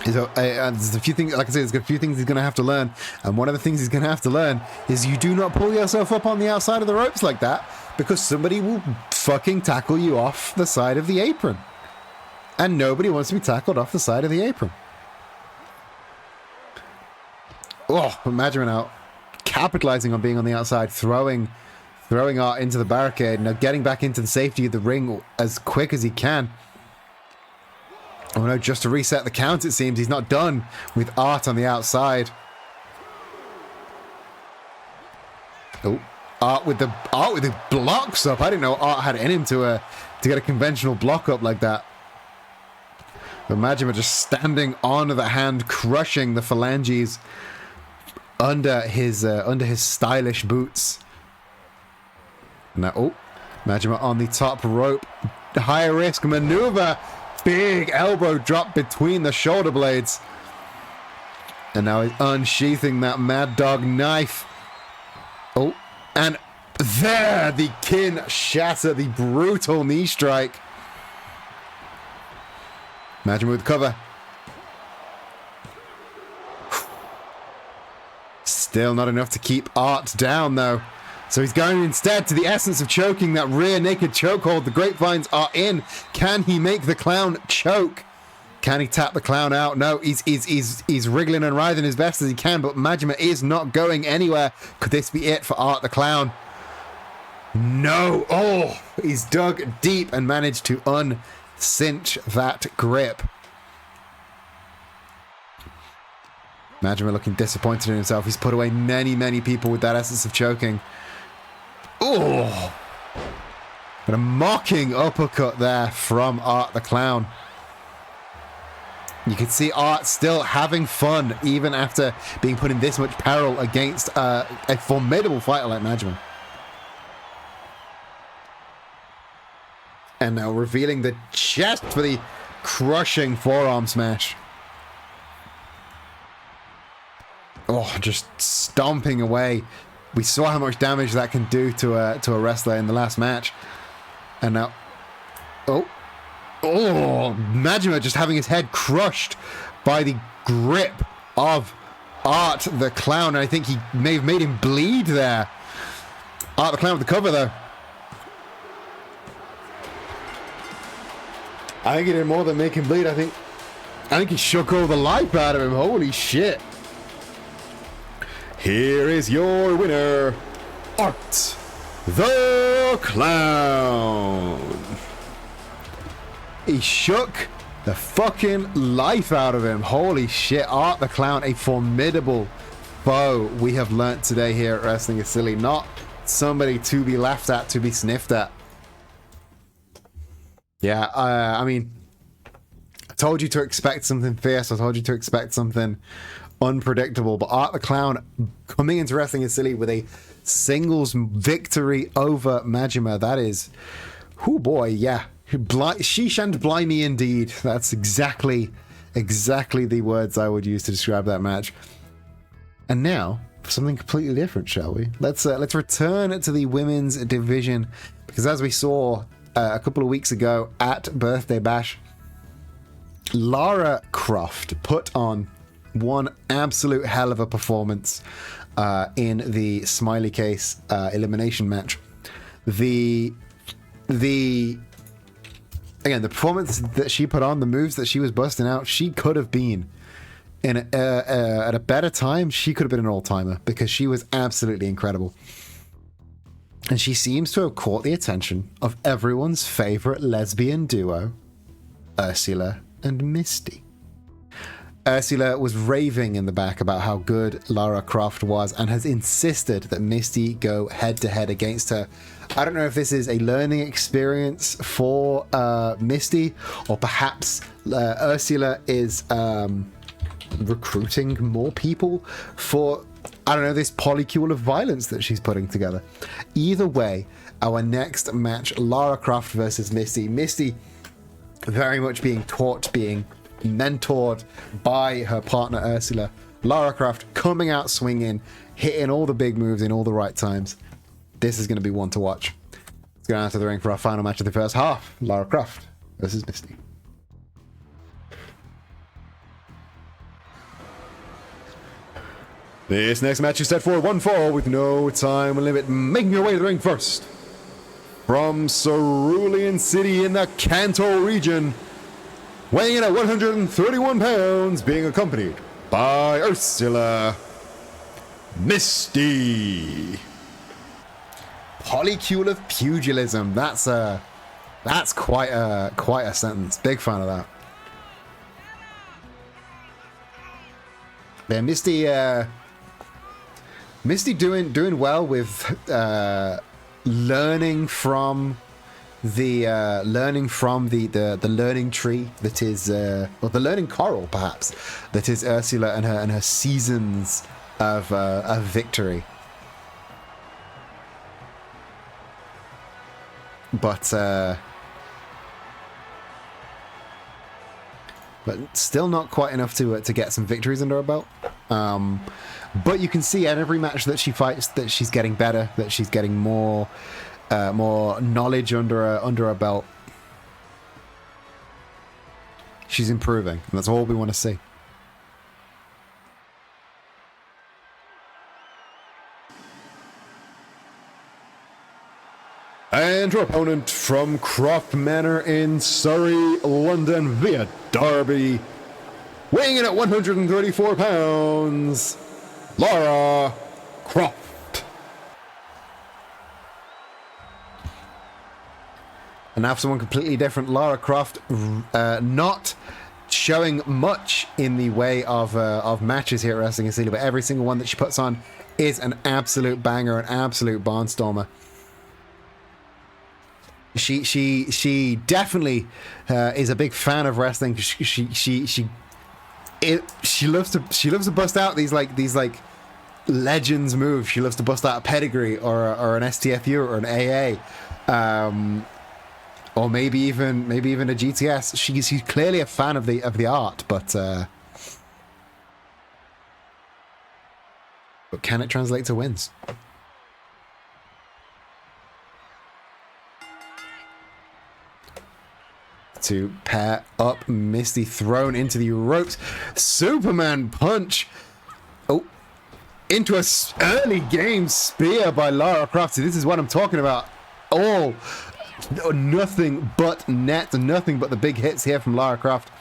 There's a few things, like I said, there's a few things he's going to have to learn. And one of the things he's going to have to learn is you do not pull yourself up on the outside of the ropes like that, because somebody will fucking tackle you off the side of the apron. And nobody wants to be tackled off the side of the apron. Oh, Majima now capitalizing on being on the outside, throwing Art into the barricade, now getting back into the safety of the ring as quick as he can. Oh no, just to reset the count, it seems. He's not done with Art on the outside. Oh, Art with the blocks up. I didn't know Art had it in him to get a conventional block up like that. But Majima just standing on the hand, crushing the phalanges under his stylish boots. Now, oh, Majima on the top rope, high risk maneuver, big elbow drop between the shoulder blades, and now he's unsheathing that Mad Dog knife. Oh, and there the Kinshasa, the brutal knee strike. Majima with cover. Still not enough to keep Art down, though. So he's going instead to the essence of choking, that rear naked chokehold. The grapevines are in. Can he make the clown choke? Can he tap the clown out? No, he's wriggling and writhing as best as he can, but Majima is not going anywhere. Could this be it for Art the Clown? No. Oh, he's dug deep and managed to cinch that grip. Majima looking disappointed in himself. He's put away many people with that essence of choking. Oh, but a mocking uppercut there from Art the Clown. You can see Art still having fun even after being put in this much peril against a formidable fighter like Majima. And now revealing the chest for the crushing forearm smash. Oh, just stomping away. We saw how much damage that can do to a wrestler in the last match. And now... Oh, Majima just having his head crushed by the grip of Art the Clown. I think he may have made him bleed there. Art the Clown with the cover, though. I think he did more than make him bleed. I think he shook all the life out of him. Holy shit. Here is your winner, Art the Clown. He shook the fucking life out of him. Holy shit. Art the Clown, a formidable foe we have learnt today here at Wrestling is Silly. Not somebody to be laughed at, to be sniffed at. Yeah, I mean, I told you to expect something fierce. I told you to expect something unpredictable. But Art the Clown coming into Wrestling is Silly with a singles victory over Majima. That is, oh boy, yeah. Sheesh and blimey indeed. That's exactly the words I would use to describe that match. And now, for something completely different, shall we? Let's return to the women's division, because as we saw a couple of weeks ago at Birthday Bash, Lara Croft put on one absolute hell of a performance in the Smiley Case elimination match. Again, the performance that she put on, the moves that she was busting out, she could have been at a better time, she could have been an all-timer because she was absolutely incredible. And she seems to have caught the attention of everyone's favorite lesbian duo, Ursula and Misty. Ursula was raving in the back about how good Lara Croft was and has insisted that Misty go head-to-head against her. I don't know if this is a learning experience for Misty, or perhaps Ursula is recruiting more people for, I don't know, this polycule of violence that she's putting together. Either way, our next match, Lara Croft versus Misty. Misty very much being taught, being mentored by her partner Ursula. Lara Croft coming out swinging, hitting all the big moves in all the right times. This is going to be one to watch. Let's go down to the ring for our final match of the first half. Lara Croft versus Misty. This next match is set for one fall with no time limit. Making your way to the ring first, from Cerulean City in the Kanto region, weighing in at 131 pounds, being accompanied by Ursula, Misty. Polycule of pugilism. That's quite a sentence. Big fan of that. Yeah, Misty doing well with learning from the learning tree that is, or the learning coral perhaps, that is Ursula and her seasons of victory. But still not quite enough to get some victories under her belt. But you can see at every match that she fights that she's getting better, that she's getting more knowledge under her belt. She's improving, and that's all we want to see. And her opponent from Croft Manor in Surrey, London, via Derby, weighing in at 134 pounds, Lara Croft. And now for someone completely different, Lara Croft, not showing much in the way of matches here at Wrestling Insidia, but every single one that she puts on is an absolute banger, an absolute barnstormer. She definitely is a big fan of wrestling. She loves to bust out these legends moves. She loves to bust out a pedigree or an STFU or an AA, or maybe even a GTS. She's clearly a fan of the art, but can it translate to wins? To pair up, Misty thrown into the ropes. Superman punch. Oh, into a early game spear by Lara Croft. This is what I'm talking about. All nothing but net, nothing but the big hits here from Lara Croft.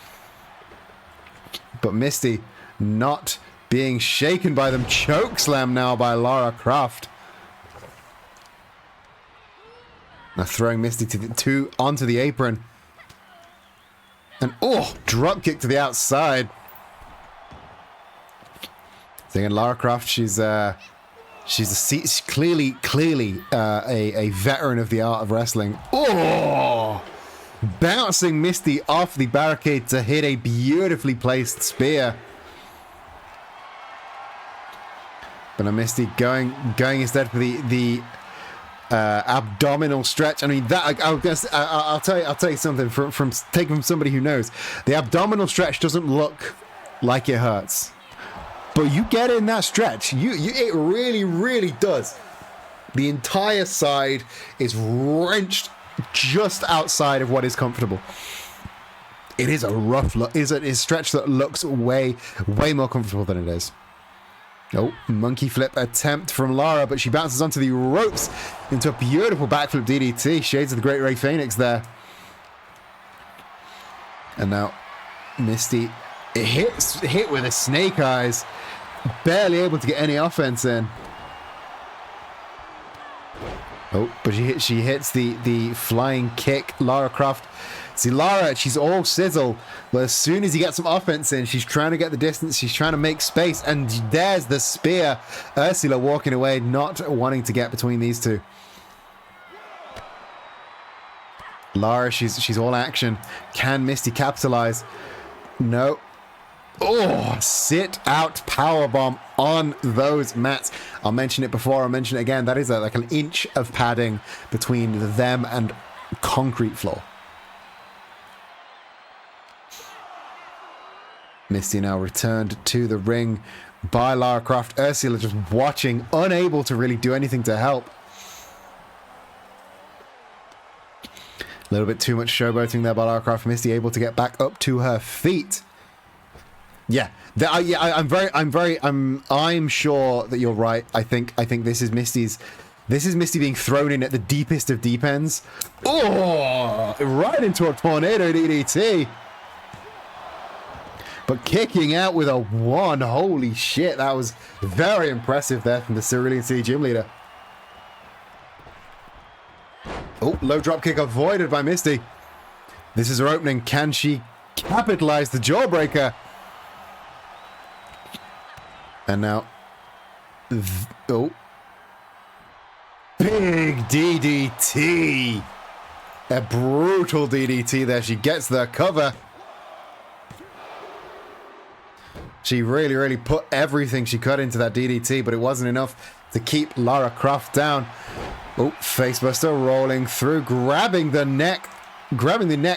But Misty not being shaken by them. Chokeslam now by Lara Croft. Now throwing Misty onto the apron. And drop kick to the outside. Thinking Lara Croft, she's clearly a veteran of the art of wrestling. Bouncing Misty off the barricade to hit a beautifully placed spear. But Misty going instead for the abdominal stretch. I mean, that I'll tell you something from taken from somebody who knows. The abdominal stretch doesn't look like it hurts, but you get in that stretch, it really does. The entire side is wrenched just outside of what is comfortable. It is a rough look. Is a stretch that looks way more comfortable than it is. Oh, monkey flip attempt from Lara, but she bounces onto the ropes into a beautiful backflip DDT. Shades of the Great Rey Fenix there. And now Misty It hit with a snake eyes. Barely able to get any offense in. Oh, but she hits the flying kick. Lara Croft. See, Lara, she's all sizzle, but as soon as you get some offense in, she's trying to get the distance, she's trying to make space, and there's the spear. Ursula walking away, not wanting to get between these two. Lara, she's all action. Can Misty capitalize? No. Oh, sit out powerbomb on those mats. I'll mention it before, I'll mention it again. That is like an inch of padding between them and concrete floor. Misty now returned to the ring by Lara Croft. Ursula just watching, unable to really do anything to help. A little bit too much showboating there by Lara Croft. Misty able to get back up to her feet. Yeah, I'm sure that you're right. I think this is Misty being thrown in at the deepest of deep ends. Oh, right into a tornado DDT. But kicking out with a 1. Holy shit, that was very impressive there from the Cerulean City gym leader. Oh, low drop kick avoided by Misty. This is her opening. Can she capitalize the jawbreaker? And now, oh, big DDT. A brutal DDT there. She gets the cover. She really put everything she could into that DDT, but it wasn't enough to keep Lara Croft down. Oh, facebuster rolling through, grabbing the neck.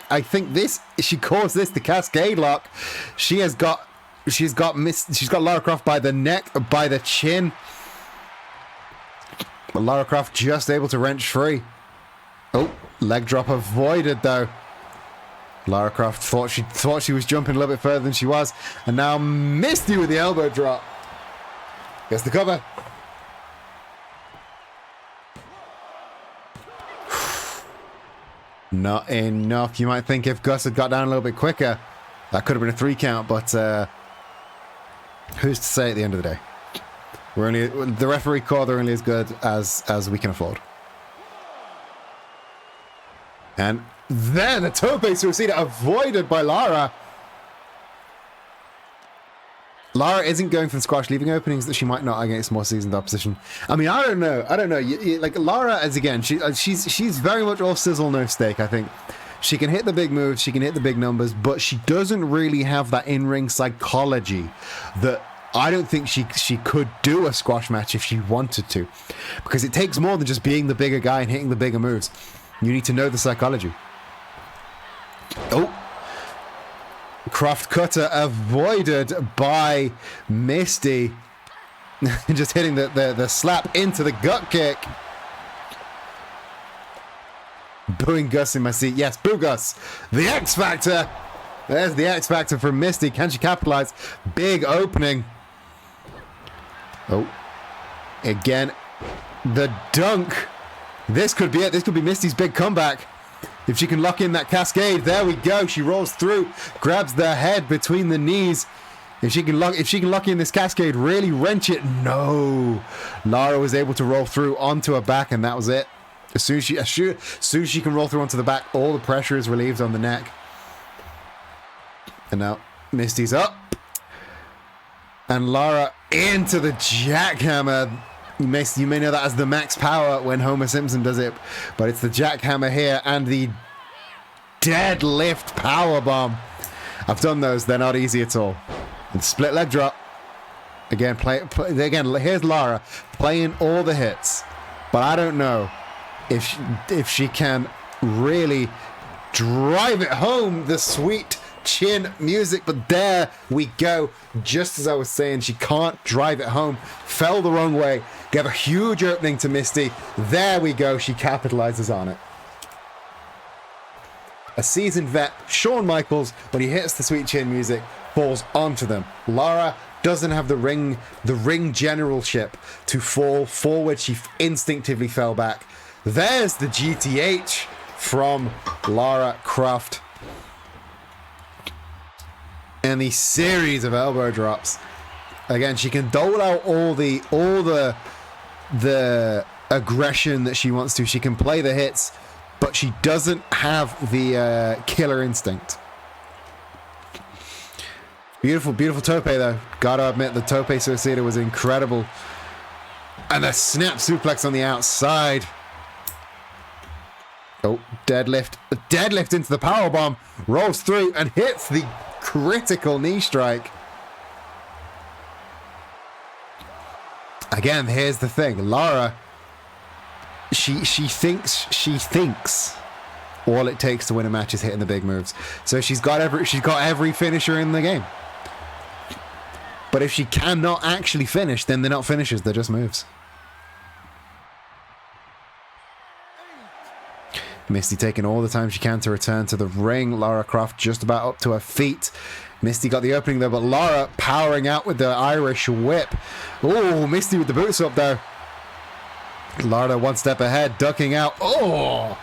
I think she calls this the Cascade Lock. She's got Lara Croft by the neck, by the chin. But Lara Croft just able to wrench free. Oh, leg drop avoided though. Lara Croft thought she was jumping a little bit further than she was, and now Misty with the elbow drop. Gets the cover. Not enough. You might think if Gus had got down a little bit quicker, that could have been a 3 count, but who's to say at the end of the day? The referee called are only as good as we can afford. And then a tope suicida avoided by Lara. Lara isn't going for the squash, leaving openings that she might not against more seasoned opposition. I mean, I don't know. Like Lara, as again, she's very much all sizzle, no steak. I think she can hit the big moves, she can hit the big numbers, but she doesn't really have that in-ring psychology that I don't think she could do a squash match if she wanted to, because it takes more than just being the bigger guy and hitting the bigger moves. You need to know the psychology. Oh, Croft cutter avoided by Misty. Just hitting the slap into the gut kick. Booing Gus in my seat. Yes, boo Gus. The X Factor. There's the X Factor from Misty. Can she capitalize? Big opening. Oh, again, the dunk. This could be it. This could be Misty's big comeback. If she can lock in that cascade, there we go. She rolls through, grabs the head between the knees. If she can lock in this cascade, really wrench it. No, Lara was able to roll through onto her back, and that was it. As soon as she can roll through onto the back, all the pressure is relieved on the neck. And now Misty's up, and Lara into the jackhammer. You may know that as the Max Power when Homer Simpson does it, but it's the jackhammer here and the deadlift power bomb. I've done those; they're not easy at all. And split leg drop. Again, again. Here's Lara playing all the hits, but I don't know if she can really drive it home. The sweet chin music, but there we go. Just as I was saying, she can't drive it home. Fell the wrong way. Gave a huge opening to Misty. There we go. She capitalizes on it. A seasoned vet, Shawn Michaels, when he hits the sweet chin music, falls onto them. Lara doesn't have the ring generalship to fall forward. She instinctively fell back. There's the GTH from Lara Croft. And the series of elbow drops. Again, she can dole out all the aggression that she wants to. She can play the hits, but she doesn't have the killer instinct. Beautiful, beautiful tope though. Gotta admit, the tope suicida was incredible. And the snap suplex on the outside. Oh, deadlift. Deadlift into the powerbomb. Rolls through and hits the critical knee strike. Again, here's the thing. Lara, she thinks all it takes to win a match is hitting the big moves. So she's got every finisher in the game. But if she cannot actually finish, then they're not finishes, they're just moves. Misty taking all the time she can to return to the ring. Lara Croft just about up to her feet. Misty got the opening there, but Lara powering out with the Irish whip. Oh, Misty with the boots up there. Lara one step ahead, ducking out. Oh!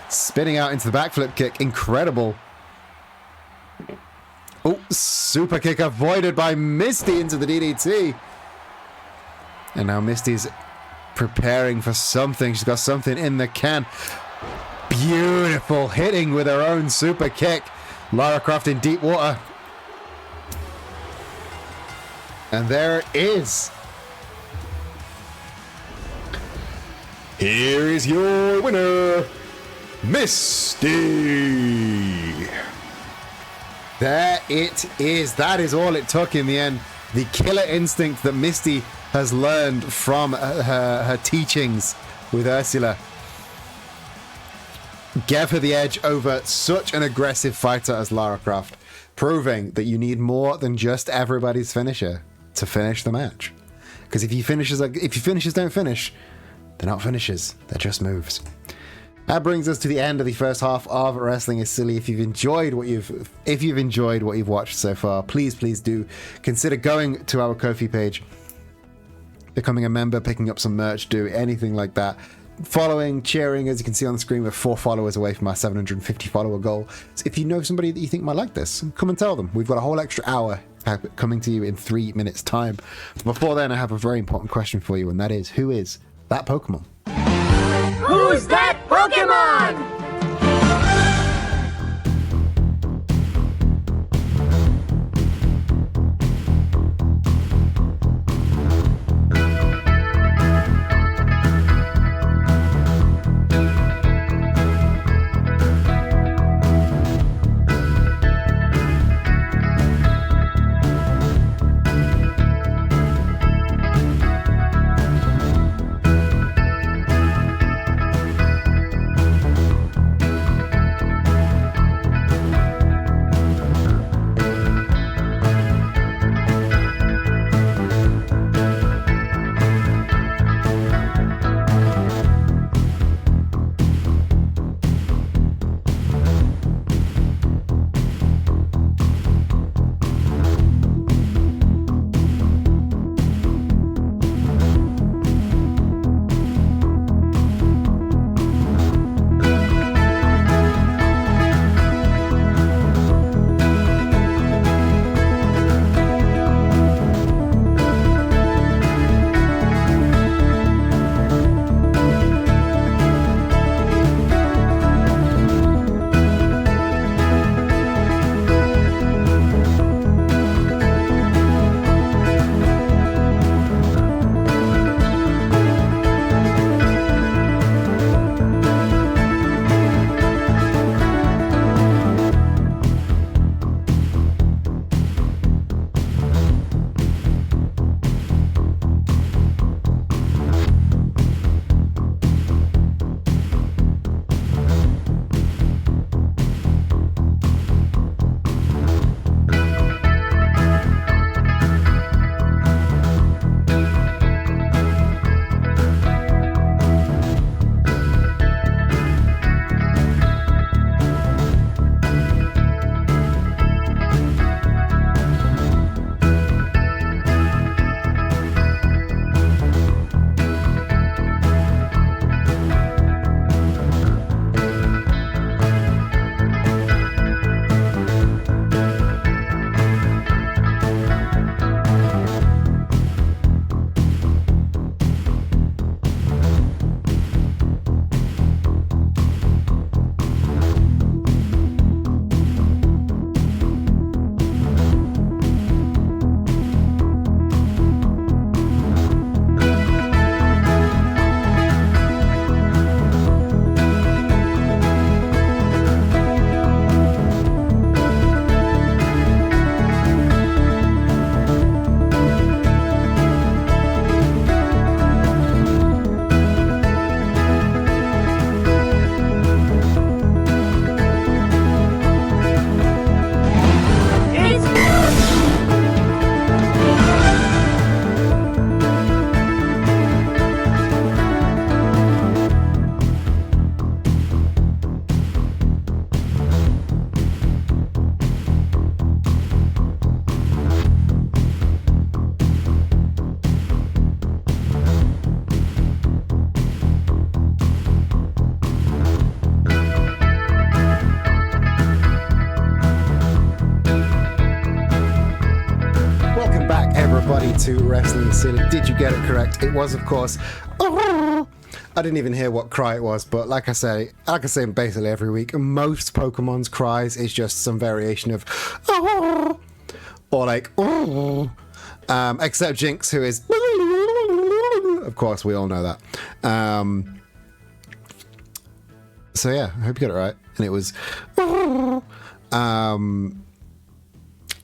Spinning out into the backflip kick. Incredible. Oh, super kick avoided by Misty into the DDT. And now Misty's preparing for something. She's got something in the can. Beautiful hitting with her own super kick. Lara Croft in deep water. And there it is. Here is your winner, Misty. There it is. That is all it took in the end. The killer instinct that Misty has learned from her teachings with Ursula gave her the edge over such an aggressive fighter as Lara Croft, proving that you need more than just everybody's finisher to finish the match. Because if your finishers don't finish, they're not finishes, they're just moves. That brings us to the end of the first half of Wrestling is Silly. If you've enjoyed what you've watched so far, please do consider going to our Ko-fi page, becoming a member, picking up some merch, do anything like that. Following, cheering, as you can see on the screen, we're 4 followers away from our 750 follower goal. So if you know somebody that you think might like this, come and tell them. We've got a whole extra hour coming to you in 3 minutes time. But before then, I have a very important question for you, and that is, who is that Pokemon? Who's that Pokemon? to Wrestling Silly. Did you get it correct? It was, of course. I didn't even hear what cry it was, but like I say basically every week, most Pokemon's cries is just some variation of or like except Jinx, who is of course we all know that. So yeah, I hope you got it right. And it was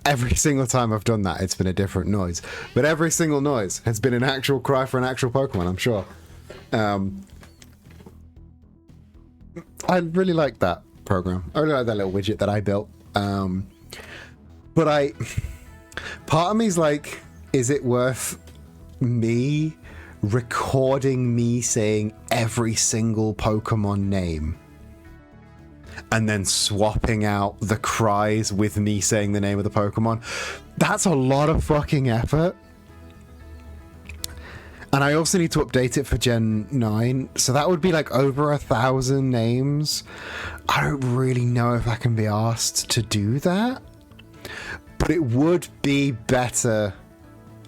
every single time I've done that, it's been a different noise, but every single noise has been an actual cry for an actual Pokemon, I'm sure. I really like that program. I really like that little widget that I built. But part of me's like, is it worth me recording me saying every single Pokemon name and then swapping out the cries with me saying the name of the Pokemon? That's a lot of fucking effort. And I also need to update it for Gen 9, so that would be like over 1,000 names. I don't really know if I can be asked to do that, but it would be better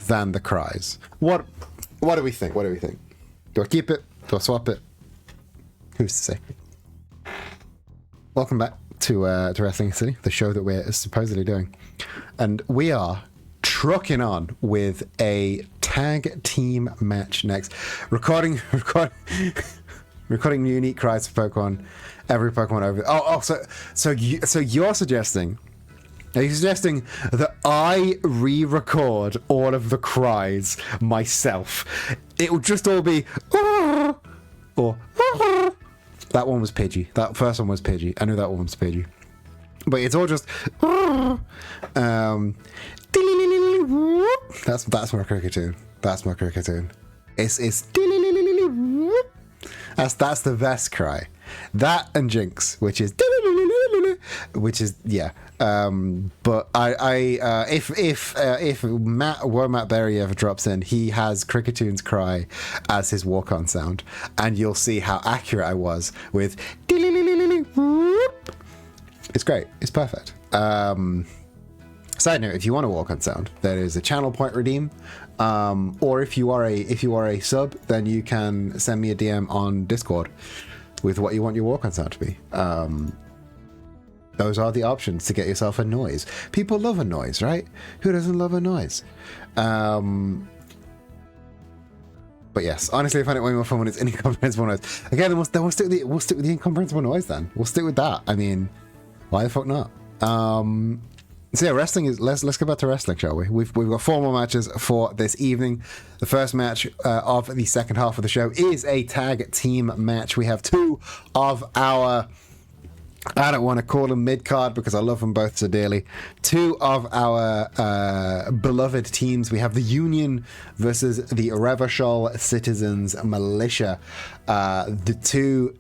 than the cries. What do we think? What do we think? Do I keep it? Do I swap it? Who's to say? Welcome back to Wrestling City, the show that we're supposedly doing. And we are trucking on with a tag team match next. Recording unique cries for Pokemon. Every Pokemon over. So you're suggesting? Are you suggesting that I re-record all of the cries myself? It will just all be or that one was Pidgey. That first one was Pidgey. I knew that one was Pidgey. But it's all just that's my Kricketune. That's my Kricketune. It's that's the best cry. That and Jinx, which is yeah. But if Matt Berry ever drops in, he has Kricketune cry as his walk-on sound, and you'll see how accurate I was with. It's great. It's perfect. Side note: if you want to walk on sound, there is a channel point redeem, or if you are a sub, then you can send me a DM on Discord with what you want your walk on sound to be. Those are the options to get yourself a noise. People love a noise, right? Who doesn't love a noise? But yes, honestly, I find it way more fun when it's incomprehensible noise. Again, we'll stick with the incomprehensible noise. Then we'll stick with that. I mean, why the fuck not? So yeah, wrestling is. Let's go back to wrestling, shall we? We've got 4 more matches for this evening. The first match of the second half of the show is a tag team match. We have 2 of our. I don't want to call them mid-card because I love them both so dearly. 2 of our beloved teams. We have the Union versus the Revachol Citizens Militia. The two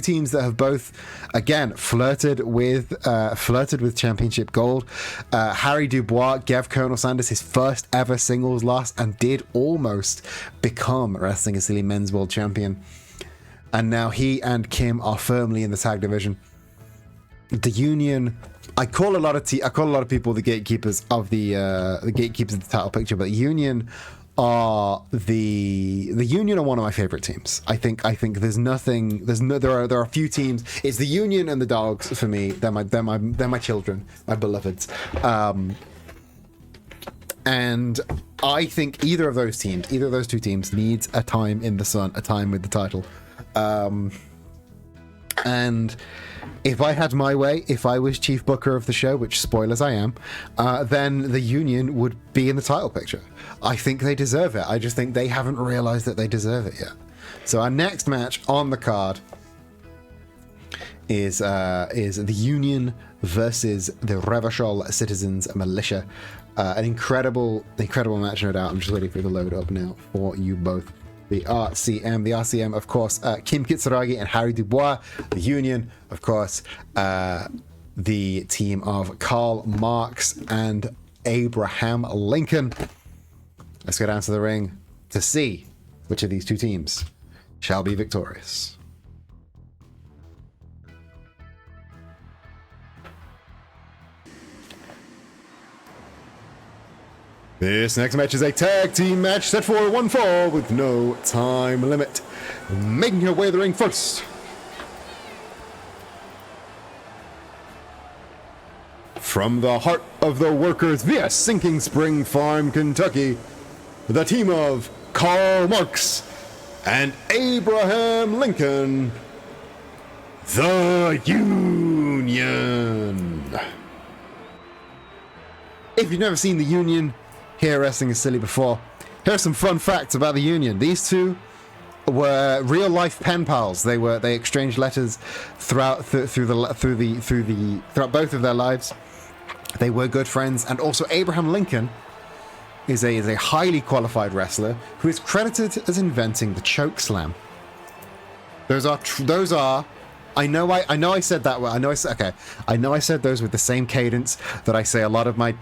teams that have both, again, flirted with championship gold. Harry Dubois gave Colonel Sanders his first ever singles loss and did almost become Wrestling Silly Men's World Champion. And now he and Kim are firmly in the tag division. The Union, I call a lot of people the gatekeepers of the title picture, but Union are the Union are one of my favorite teams. I think there are a few teams. It's the Union and the Dogs for me. They're my children, my beloveds. And I think either of those 2 teams needs a time in the sun, a time with the title. And if I had my way, if I was chief booker of the show, which spoilers I am, then the Union would be in the title picture. I think they deserve it. I just think they haven't realized that they deserve it yet. So our next match on the card is the Union versus the Revachol Citizens Militia. An incredible match, no doubt. I'm just waiting for it to load up now for you both. The RCM, of course, Kim Kitsuragi and Harry Dubois. The Union, of course, the team of Karl Marx and Abraham Lincoln. Let's go down to the ring to see which of these 2 teams shall be victorious. This next match is a tag team match set for one fall with no time limit. Making her way to the ring first, from the heart of the workers via Sinking Spring Farm, Kentucky, the team of Karl Marx and Abraham Lincoln, the Union. If you've never seen the Union here Wrestling is Silly before, here are some fun facts about the Union. These two were real life pen pals. They exchanged letters throughout both of their lives. They were good friends, and also Abraham Lincoln is a highly qualified wrestler who is credited as inventing the choke slam. Those are I know I said that. I know I said those with the same cadence that I say a lot of my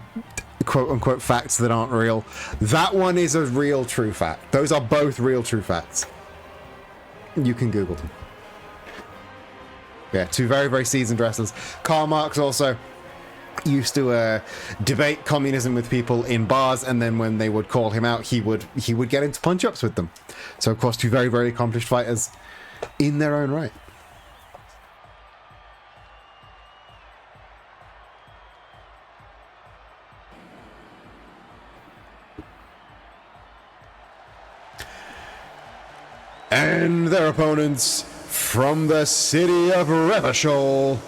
quote unquote facts that aren't real. That one is a real true fact. Those are both real true facts. You can Google them. Yeah, two very, very seasoned wrestlers. Karl Marx also used to debate communism with people in bars, and then when they would call him out, he would get into punch-ups with them. So, of course, two very, very accomplished fighters in their own right. And their opponents, from the city of Revachol,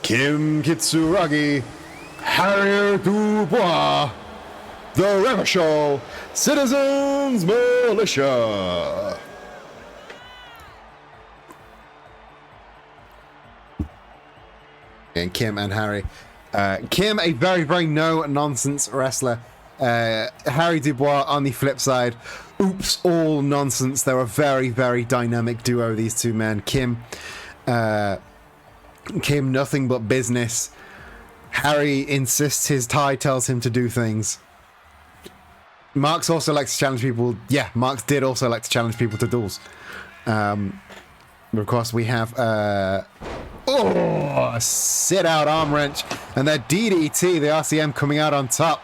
Kim Kitsuragi, Harrier Dubois, the Revachol Citizens Militia. And Kim and Harry. Kim, a very, very no-nonsense wrestler. Harry Dubois, on the flip side, oops, all nonsense. They're a very, very dynamic duo, these two men. Kim, nothing but business. Harry insists his tie tells him to do things. Marx also likes to challenge people. Yeah, Marx did also like to challenge people to duels. But of course, we have a sit-out arm wrench, and their DDT, the RCM coming out on top.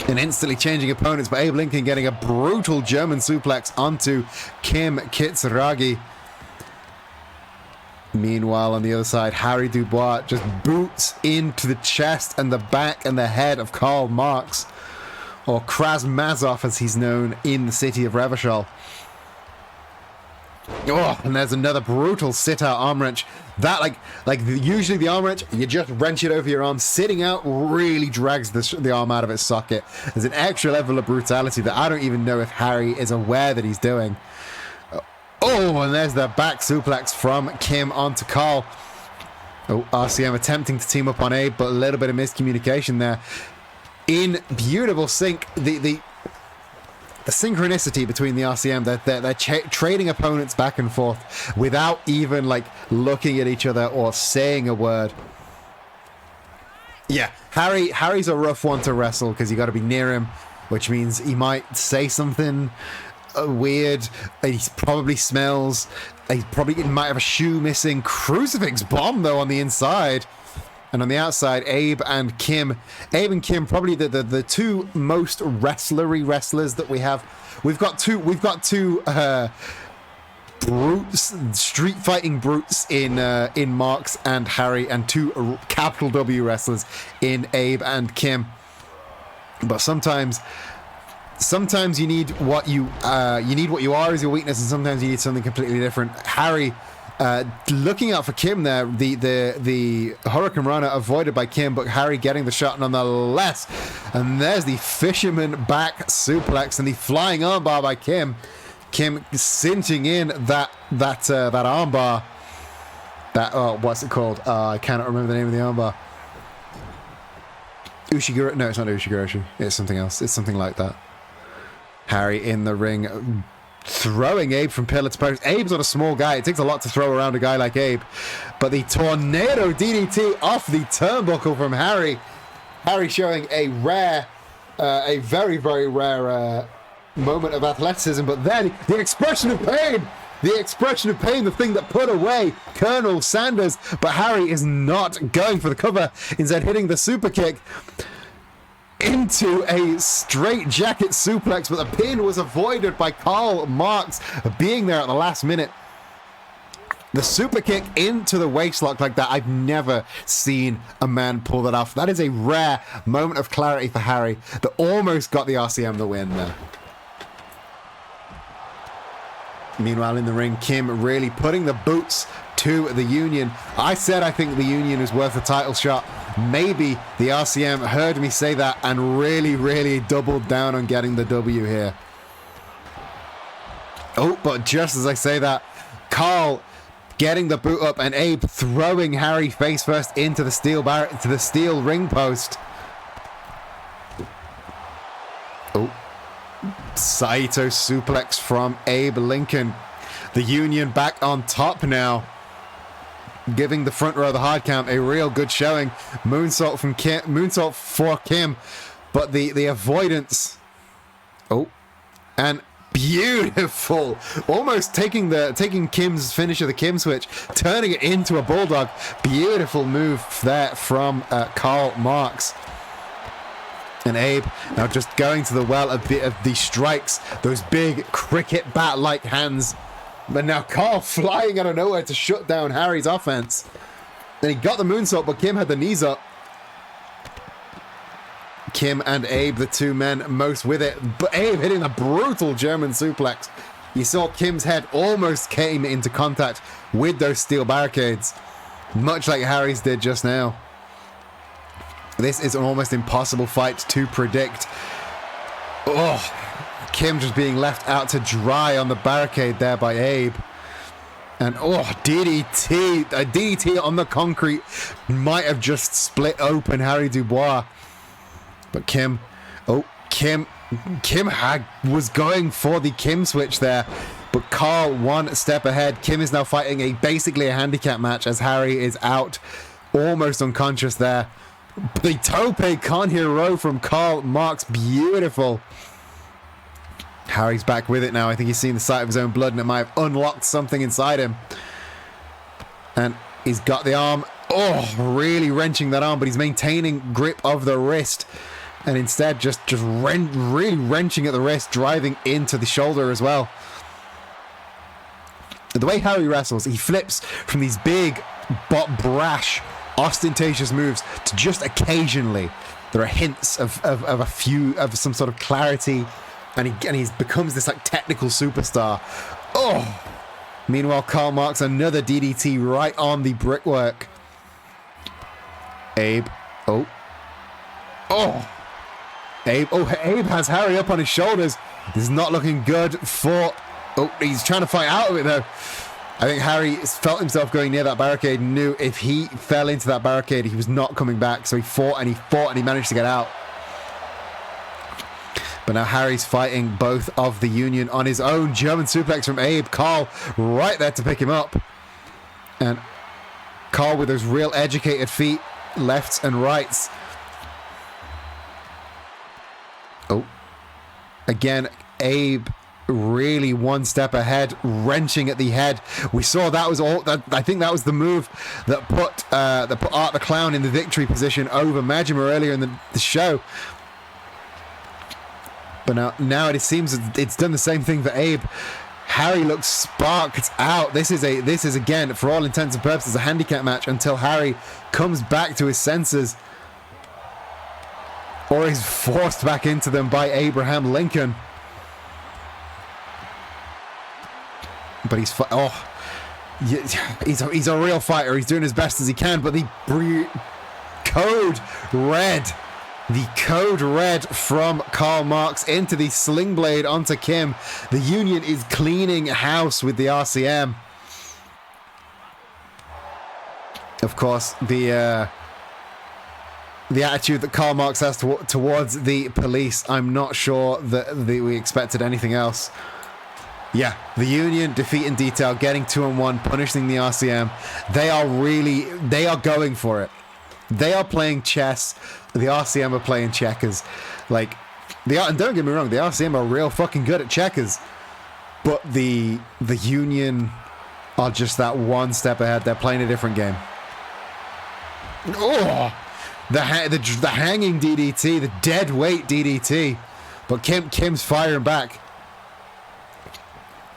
And instantly changing opponents, but Abe Lincoln getting a brutal German suplex onto Kim Kitsuragi. Meanwhile, on the other side, Harry Dubois just boots into the chest and the back and the head of Karl Marx, or Krasmazov as he's known in the city of Revachol. Oh, and there's another brutal sit-out arm wrench. That, usually the arm wrench, you just wrench it over your arm. Sitting out really drags the arm out of its socket. There's an extra level of brutality that I don't even know if Harry is aware that he's doing. Oh, and there's the back suplex from Kim onto Karl. Oh, RCM attempting to team up on Abe, but a little bit of miscommunication there. In beautiful sync, the synchronicity between the RCM, they're trading opponents back and forth without even looking at each other or saying a word. Yeah, Harry's a rough one to wrestle because you got to be near him, which means he might say something weird. He probably smells. He might have a shoe missing. Crucifix bomb though on the inside. And on the outside, Abe and Kim, probably the two most wrestlery wrestlers that we have. We've got two brutes, street fighting brutes in Marx and Harry, and two capital W wrestlers in Abe and Kim. But sometimes you need what you are as your weakness, and sometimes you need something completely different. Harry. Looking out for Kim there, the Hurricane Rana avoided by Kim, but Harry getting the shot nonetheless. And there's the fisherman back suplex and the flying armbar by Kim. Kim cinching in that armbar. What's it called? I cannot remember the name of the armbar. Ushiguro? No, it's not Ushigoroshi. It's something else. It's something like that. Harry in the ring, throwing Abe from pillar to post. Abe's not a small guy. It takes a lot to throw around a guy like Abe. But the tornado DDT off the turnbuckle from Harry. Harry showing a very, very rare moment of athleticism. But then the expression of pain. The thing that put away Colonel Sanders. But Harry is not going for the cover. Instead, hitting the super kick. into a straight jacket suplex, but the pin was avoided by Karl Marx being there at the last minute. The super kick into the waistlock like that, I've never seen a man pull that off. That is a rare moment of clarity for Harry that almost got the RCM the win there. Meanwhile, in the ring, Kim really putting the boots to the Union. I said I think the Union is worth a title shot. Maybe the RCM heard me say that and really doubled down on getting the W here. Oh, but just as I say that, Karl getting the boot up and Abe throwing Harry face first into the steel ring post. Oh. Saito suplex from Abe Lincoln. The Union back on top now, giving the front row of the hard count a real good showing. Moonsault from Kim, moonsault for Kim, but the avoidance. Oh, and beautiful, almost taking Kim's finish of the Kim switch, turning it into a bulldog. Beautiful move there from Karl Marx. And Abe now just going to the well a bit of the strikes, those big cricket bat-like hands. But now Karl flying out of nowhere to shut down Harry's offense. Then he got the moonsault, but Kim had the knees up. Kim and Abe, the two men most with it. But Abe hitting a brutal German suplex. You saw Kim's head almost came into contact with those steel barricades, much like Harry's did just now. This is an almost impossible fight to predict. Oh, Kim just being left out to dry on the barricade there by Abe. And oh, DDT. A DDT on the concrete might have just split open Harry Dubois. But Kim was going for the Kim switch there. But Karl one step ahead. Kim is now fighting basically a handicap match as Harry is out, almost unconscious there. The tope con hero from Karl Marx, beautiful. Harry's back with it now. I think he's seen the sight of his own blood and it might have unlocked something inside him. And he's got the arm. Oh, really wrenching that arm, but he's maintaining grip of the wrist. And instead just really wrenching at the wrist, driving into the shoulder as well. The way Harry wrestles, he flips from these big, brash, ostentatious moves to just occasionally there are hints of some sort of clarity, and he becomes this like technical superstar. Oh, meanwhile Karl Marx another DDT right on the brickwork. Abe Abe has Harry up on his shoulders. This is not looking good for he's trying to fight out of it though. I think Harry felt himself going near that barricade and knew if he fell into that barricade, he was not coming back. So he fought and he managed to get out. But now Harry's fighting both of the Union on his own. German suplex from Abe. Karl right there to pick him up. And Karl with those real educated feet, lefts and rights. Oh. Again, Abe really one step ahead, wrenching at the head. We saw that was all that. I think that was the move that put Art the Clown in the victory position over Majima earlier in the show. But now it seems it's done the same thing for Abe. Harry looks sparked out. This is again, for all intents and purposes, a handicap match until Harry comes back to his senses, or is forced back into them by Abraham Lincoln. But he's a real fighter. He's doing as best as he can. But the code red from Karl Marx into the sling blade onto Kim. The Union is cleaning house with the RCM. Of course, the attitude that Karl Marx has towards the police, I'm not sure that we expected anything else. Yeah, the Union defeating Detail, getting 2-1, punishing the RCM. They are going for it. They are playing chess. The RCM are playing checkers. And don't get me wrong, the RCM are real fucking good at checkers. But the Union are just that one step ahead. They're playing a different game. Oh, the hanging DDT, the dead weight DDT. But Kim's firing back.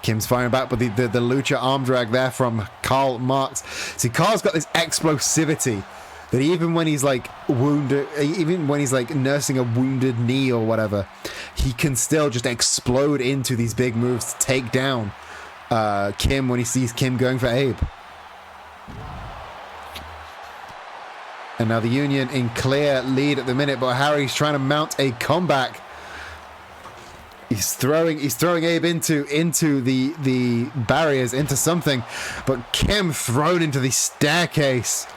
Kim's firing back, but the lucha arm drag there from Karl Marx. See, Karl's got this explosivity that even when he's like wounded, even when he's like nursing a wounded knee or whatever, he can still just explode into these big moves to take down Kim when he sees Kim going for Abe. And now the Union in clear lead at the minute, but Harry's trying to mount a comeback. He's throwing Abe into the barriers, into something, but Kim thrown into the staircase.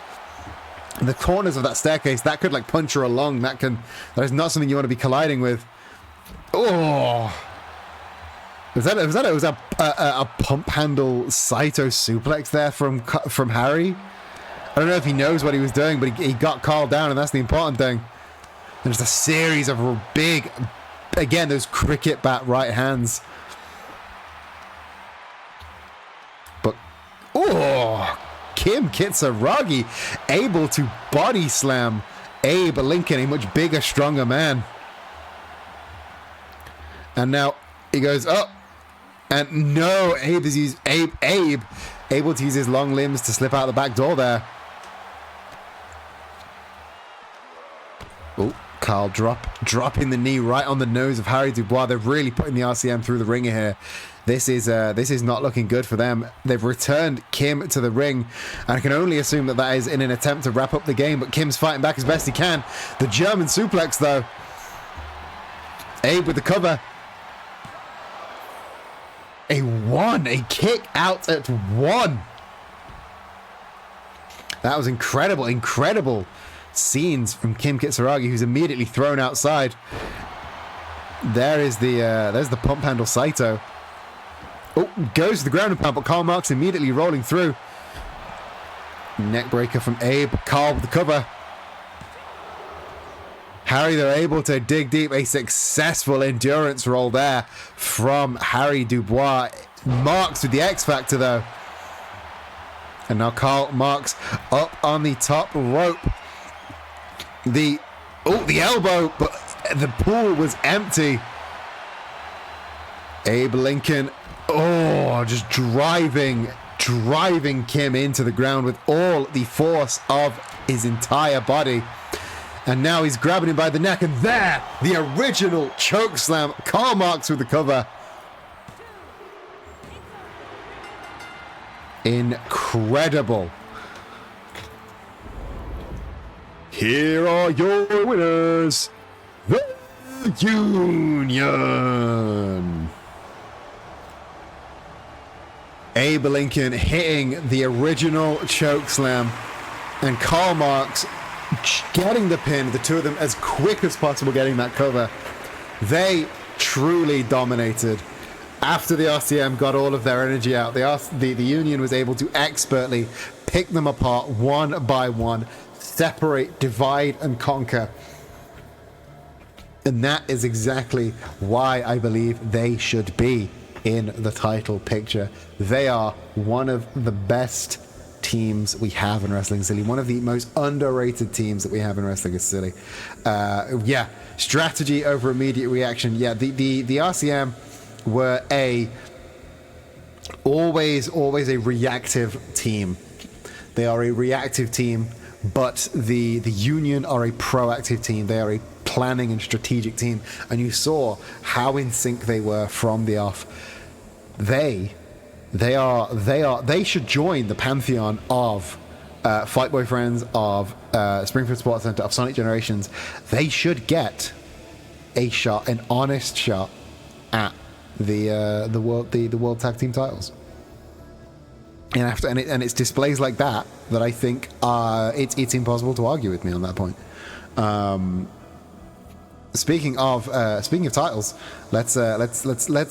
The corners of that staircase, that could like punch her along. That is not something you want to be colliding with. Oh, was that a pump handle Saito suplex there from Harry? I don't know if he knows what he was doing, but he got Karl down, and that's the important thing. And just a series of big, again, those cricket bat right hands. But, oh, Kim Kitsuragi able to body slam Abe Lincoln, a much bigger, stronger man. And now he goes up. And no, Abe able to use his long limbs to slip out the back door there. Oh, Karl dropping the knee right on the nose of Harry Dubois. They're really putting the RCM through the ringer here. This is not looking good for them. They've returned Kim to the ring, and I can only assume that is in an attempt to wrap up the game, but Kim's fighting back as best he can. The German suplex, though. Abe with the cover. A kick out at 1. That was incredible scenes from Kim Kitsuragi, who's immediately thrown outside. There's the pump handle Saito. Oh, goes to the ground and pound, but Karl Marx immediately rolling through. Neckbreaker from Abe. Karl with the cover. Harry, they're able to dig deep. A successful endurance roll there from Harry Dubois. Marx with the X Factor, though. And now Karl Marx up on the top rope. The elbow, but the pool was empty. Abe Lincoln, just driving Kim into the ground with all the force of his entire body. And now he's grabbing him by the neck, and there, the original choke slam. Karl Marx with the cover. Incredible. Here are your winners, the Union. Abe Lincoln hitting the original choke slam, and Karl Marx getting the pin, the two of them as quick as possible getting that cover. They truly dominated. After the RCM got all of their energy out, the Union was able to expertly pick them apart one by one, separate, divide, and conquer. And that is exactly why I believe they should be in the title picture. They are one of the best teams we have in Wrestling City, one of the most underrated teams that we have in Wrestling City. Strategy over immediate reaction. The RCM were always a reactive team. They are a reactive team, but the Union are a proactive team. They are a planning and strategic team, and you saw how in sync they were from the off. They should join the pantheon of Fight Boy Friends, of Springfield Sports Center, of Sonic Generations. They should get an honest shot at the world tag team titles. And it's displays like that I think it's impossible to argue with me on that point. Speaking of titles, let's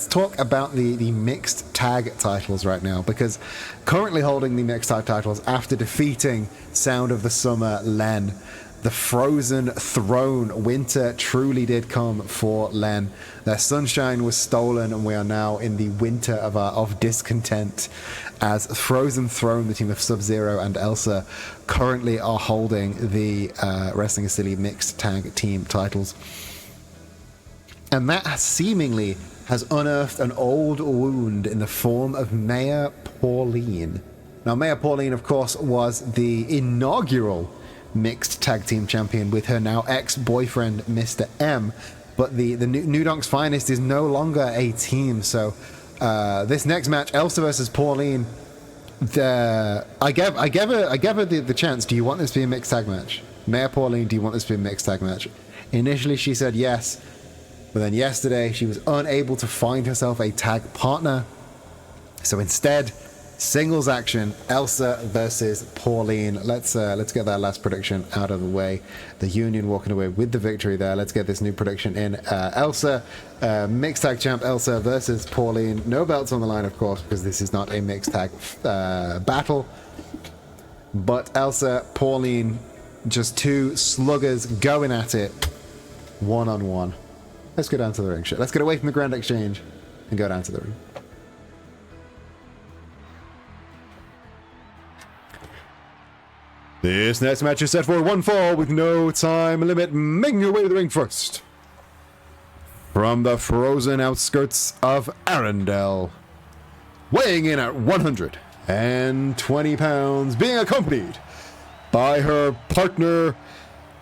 talk about the mixed tag titles right now, because currently holding the mixed tag titles after defeating Sound of the Summer Len, the frozen throne. Winter truly did come for Len. Their sunshine was stolen, and we are now in the winter of discontent, as Frozen Throne, the team of Sub-Zero and Elsa, currently are holding the Wrestling is Silly mixed tag team titles. And that seemingly has unearthed an old wound in the form of Maya Pauline. Now, Maya Pauline, of course, was the inaugural mixed tag team champion with her now ex-boyfriend, Mr. M. But the New Donk's Finest is no longer a team, so this next match, Elsa versus Pauline, I gave her the chance. Do you want this to be a mixed tag match? Maya Pauline, do you want this to be a mixed tag match? Initially, she said yes. But then yesterday, she was unable to find herself a tag partner. So instead, singles action, Elsa versus Pauline. Let's get that last prediction out of the way. The Union walking away with the victory there. Let's get this new prediction in. Elsa, mixed tag champ Elsa versus Pauline. No belts on the line, of course, because this is not a mixed tag battle. But Elsa, Pauline, just two sluggers going at it, one-on-one. Let's go down to the ring. Shit. Let's get away from the Grand Exchange and go down to the ring. This next match is set for one fall with no time limit. Making your way to the ring first, from the frozen outskirts of Arendelle, weighing in at 120 pounds, being accompanied by her partner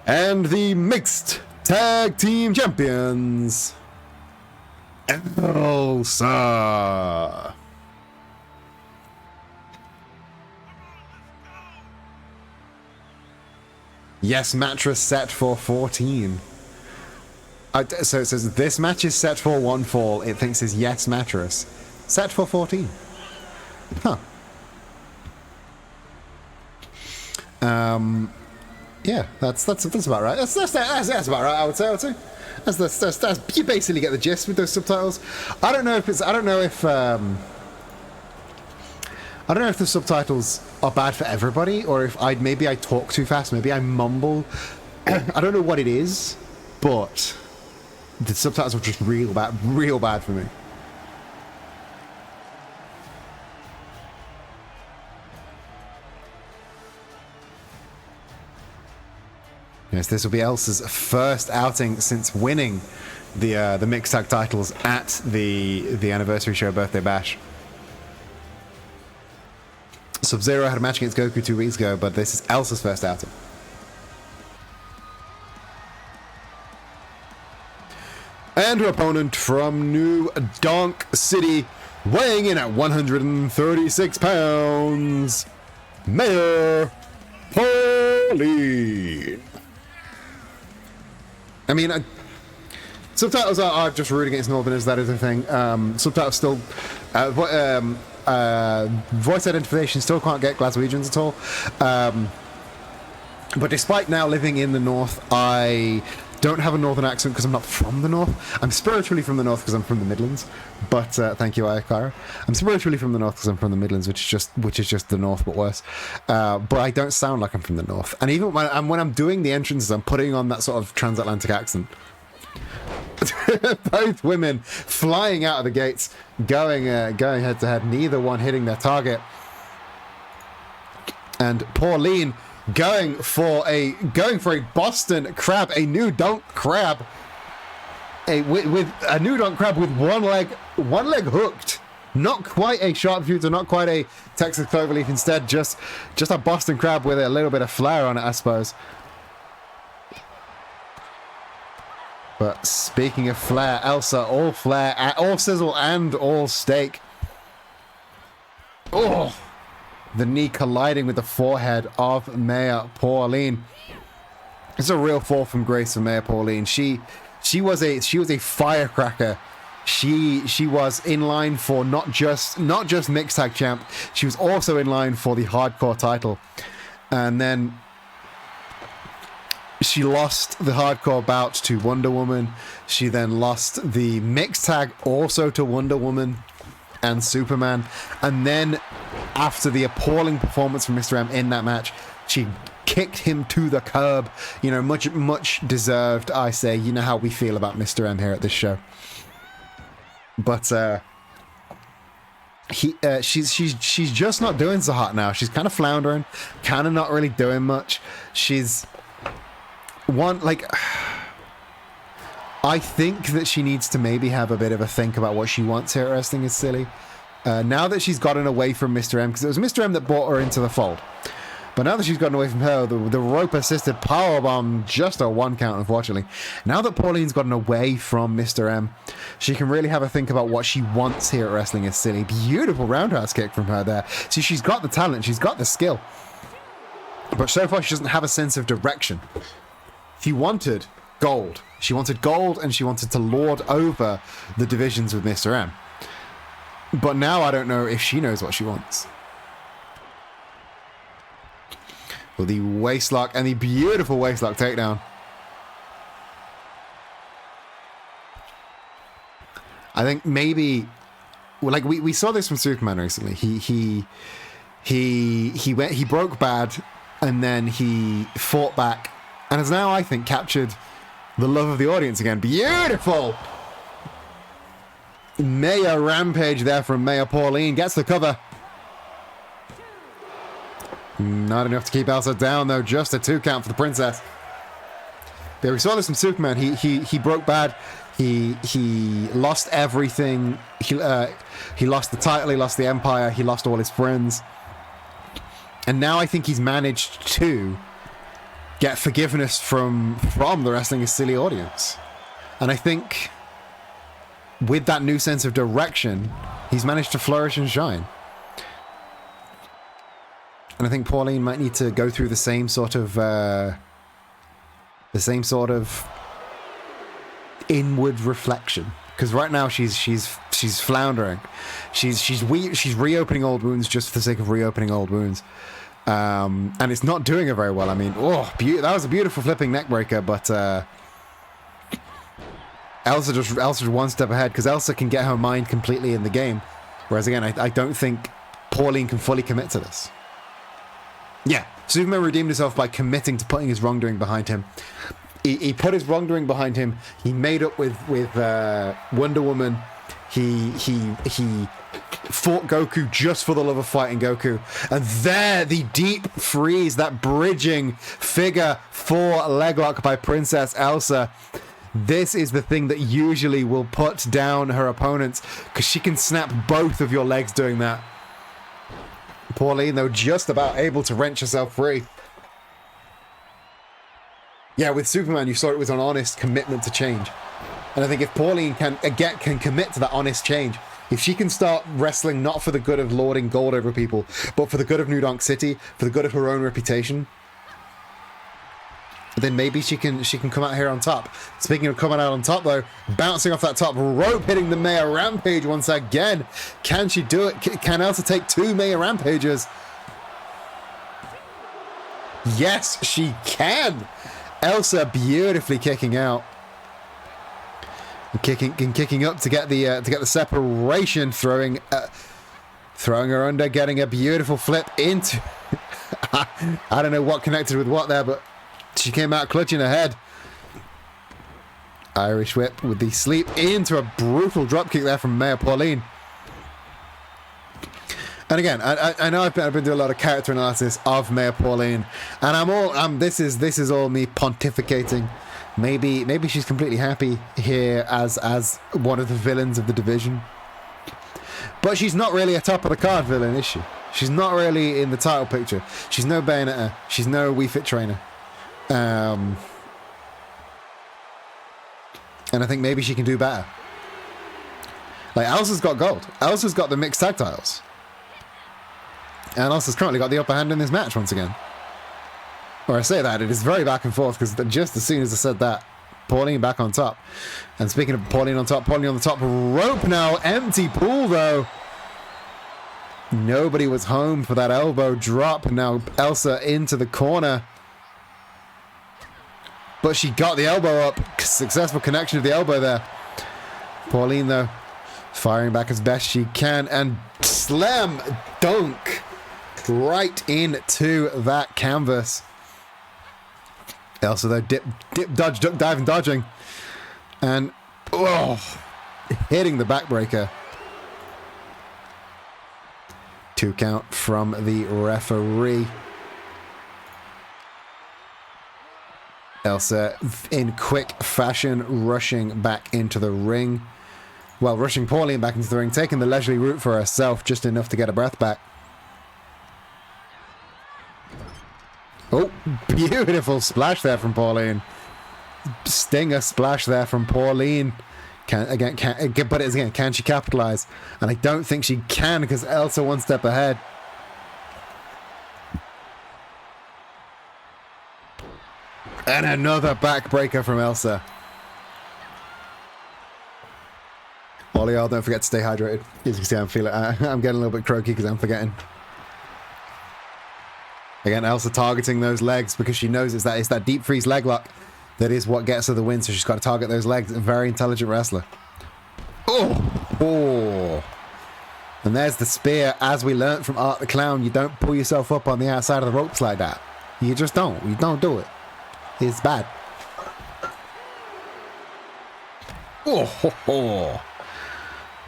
and the mixed tag team champions, Elsa. Yes, mattress set for 14. So it says this match is set for one fall. It thinks it's yes mattress set for 14. Huh. Yeah, that's about right. That's about right. I would say. That's you basically get the gist with those subtitles. I don't know if the subtitles are bad for everybody, or if maybe I talk too fast, maybe I mumble. I don't know what it is, but the subtitles are just real bad for me. Yes, this will be Elsa's first outing since winning the mixed tag titles at the anniversary show Birthday Bash. Sub-Zero had a match against Goku 2 weeks ago, but this is Elsa's first outing. And her opponent from New Donk City, weighing in at 136 pounds, Maya Pauline. I mean, subtitles are just rude against Northerners, that is the thing. Subtitles still... voice identification still can't get Glaswegians at all. But despite now living in the North, I don't have a Northern accent because I'm not from the North. I'm spiritually from the North because I'm from the Midlands. But thank you, Ayakara. I'm spiritually from the North because I'm from the Midlands, which is just the North, but worse. But I don't sound like I'm from the North. And even when I'm doing the entrances, I'm putting on that sort of transatlantic accent. Both women flying out of the gates, going head to head, neither one hitting their target. And Pauline going for a Boston crab, a New Donk crab, with a New Donk crab with one leg hooked. Not quite a sharpshooter, not quite a Texas cloverleaf. Instead, just a Boston crab with a little bit of flair on it, I suppose. But speaking of flair, Elsa, all flair, all sizzle, and all steak. Oh, the knee colliding with the forehead of Maya Pauline. It's a real fall from grace for Maya Pauline. She was a firecracker. She was in line for not just mixed tag champ. She was also in line for the hardcore title, and then she lost the hardcore bout to Wonder Woman. She then lost the mixed tag also to Wonder Woman and Superman. And then, after the appalling performance from Mr. M in that match, she kicked him to the curb. You know, much deserved, I say. You know how we feel about Mr. M here at this show. But she's just not doing so hot now. She's kind of floundering, kind of not really doing much. She's I think that she needs to maybe have a bit of a think about what she wants here at Wrestling is Silly. Now that she's gotten away from Mr. M, because it was Mr. M that brought her into the fold. But now that she's gotten away from her, the rope-assisted powerbomb, just a 1 count, unfortunately. Now that Pauline's gotten away from Mr. M, she can really have a think about what she wants here at Wrestling is Silly. Beautiful roundhouse kick from her there. See, she's got the talent, she's got the skill. But so far, she doesn't have a sense of direction. She wanted gold. She wanted gold, and she wanted to lord over the divisions with Mr. M. But now I don't know if she knows what she wants. With the waistlock and the beautiful waistlock takedown. I think maybe, like we saw this from Superman recently. He broke bad, and then he fought back, and has now, I think, captured the love of the audience again. Beautiful! Maya Rampage there from Maya Pauline. Gets the cover. Not enough to keep Elsa down, though. Just a 2 count for the princess. But we saw this from Superman. He broke bad. He lost everything. He lost the title. He lost the empire. He lost all his friends. And now I think he's managed to get forgiveness from the Wrestling is Silly audience. And I think with that new sense of direction, he's managed to flourish and shine. And I think Pauline might need to go through the same sort of inward reflection, because right now she's floundering. She's reopening old wounds just for the sake of reopening old wounds. And it's not doing it very well. I mean, that was a beautiful flipping neckbreaker, but Elsa just 1 step ahead, because Elsa can get her mind completely in the game, whereas again, I don't think Pauline can fully commit to this. Yeah, Superman redeemed himself by committing to putting his wrongdoing behind him. He put his wrongdoing behind him. He made up with Wonder Woman. He fought Goku just for the love of fighting Goku. And there, the deep freeze, that bridging figure 4 leglock by Princess Elsa. This is the thing that usually will put down her opponents, because she can snap both of your legs doing that. Pauline, though, just about able to wrench herself free. Yeah, with Superman, you saw it was an honest commitment to change. And I think if Pauline can commit to that honest change, if she can start wrestling not for the good of lording gold over people, but for the good of New Donk City, for the good of her own reputation, then maybe she can come out here on top. Speaking of coming out on top, though, bouncing off that top rope, hitting the Maya Rampage once again. Can she do it? Can Elsa take 2 Maya Rampages? Yes, she can. Elsa beautifully kicking out, kicking up to get the separation, throwing her under, getting a beautiful flip into. I don't know what connected with what there, but she came out clutching her head. Irish whip with the sleep into a brutal dropkick there from Maya Pauline. And again, I know I've been doing a lot of character analysis of Maya Pauline, and this is all me pontificating. Maybe she's completely happy here as one of the villains of the division. But she's not really a top of the card villain, is she? She's not really in the title picture. She's no Bayonetta. She's no Wii Fit Trainer. And I think maybe she can do better. Like, Elsa's got gold. Elsa's got the mixed tag titles. And Elsa's currently got the upper hand in this match once again. Or I say that, it is very back and forth, because just as soon as I said that, Pauline back on top. And speaking of Pauline on top, Pauline on the top rope now. Empty pool, though. Nobody was home for that elbow drop. Now Elsa into the corner. But she got the elbow up. Successful connection of the elbow there. Pauline, though, firing back as best she can. And slam dunk right into that canvas. Elsa though, dip, dodge, duck, dive, and dodging. And, hitting the backbreaker. 2 count from the referee. Elsa, in quick fashion, rushing back into the ring. Well, rushing Pauline back into the ring, taking the leisurely route for herself, just enough to get her breath back. Oh, beautiful splash there from Pauline. Stinger splash there from Pauline. Can she capitalize? And I don't think she can because Elsa one step ahead. And another backbreaker from Elsa. All y'all, don't forget to stay hydrated. As you can see, I'm getting a little bit croaky because I'm forgetting. Again, Elsa targeting those legs because she knows it's that deep freeze leg lock that is what gets her the win. So she's got to target those legs. A very intelligent wrestler. Oh! And there's the spear. As we learnt from Art the Clown, you don't pull yourself up on the outside of the ropes like that. You just don't. You don't do it. It's bad. Oh!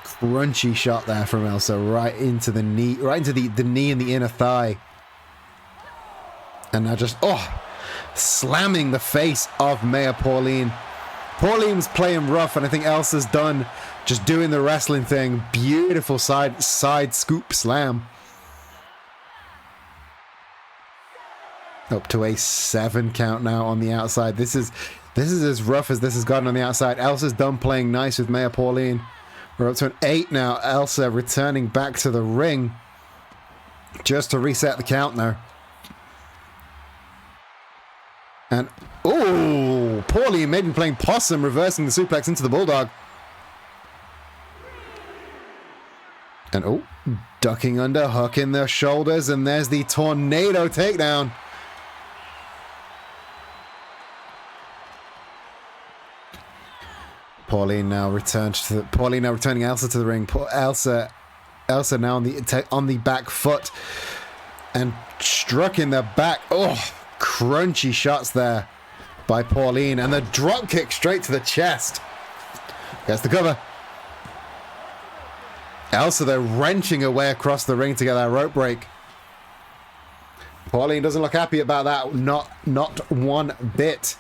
Crunchy shot there from Elsa right into the knee, right into the knee and the inner thigh. And now just, slamming the face of Maya Pauline. Pauline was playing rough, and I think Elsa's done just doing the wrestling thing. Beautiful side scoop slam. Up to a 7 count now on the outside. This is as rough as this has gotten on the outside. Elsa's done playing nice with Maya Pauline. We're up to an 8 now. Elsa returning back to the ring just to reset the count now. And, Pauline made him playing possum, reversing the suplex into the bulldog. And, ducking under, hook in the shoulders, and there's the tornado takedown. Pauline now returning Elsa to the ring. Elsa now on the back foot and struck in the back. Crunchy shots there by Pauline, and the drop kick straight to the chest. Gets the cover. Elsa though wrenching her way across the ring to get that rope break. Pauline doesn't look happy about that. Not one bit.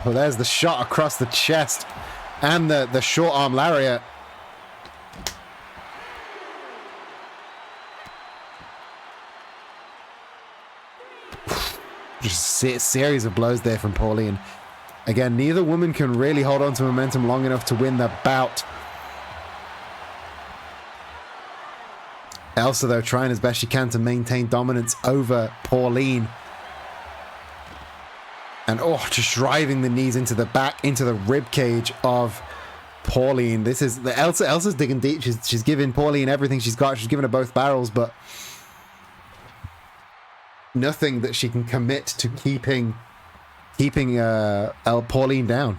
There's the shot across the chest and the short arm lariat. Just a series of blows there from Pauline. Again, neither woman can really hold on to momentum long enough to win the bout. Elsa, though, trying as best she can to maintain dominance over Pauline. And, just driving the knees into the back, into the rib cage of Pauline. This is the Elsa's digging deep. She's giving Pauline everything she's got. She's giving her both barrels, but nothing that she can commit to keeping Pauline down.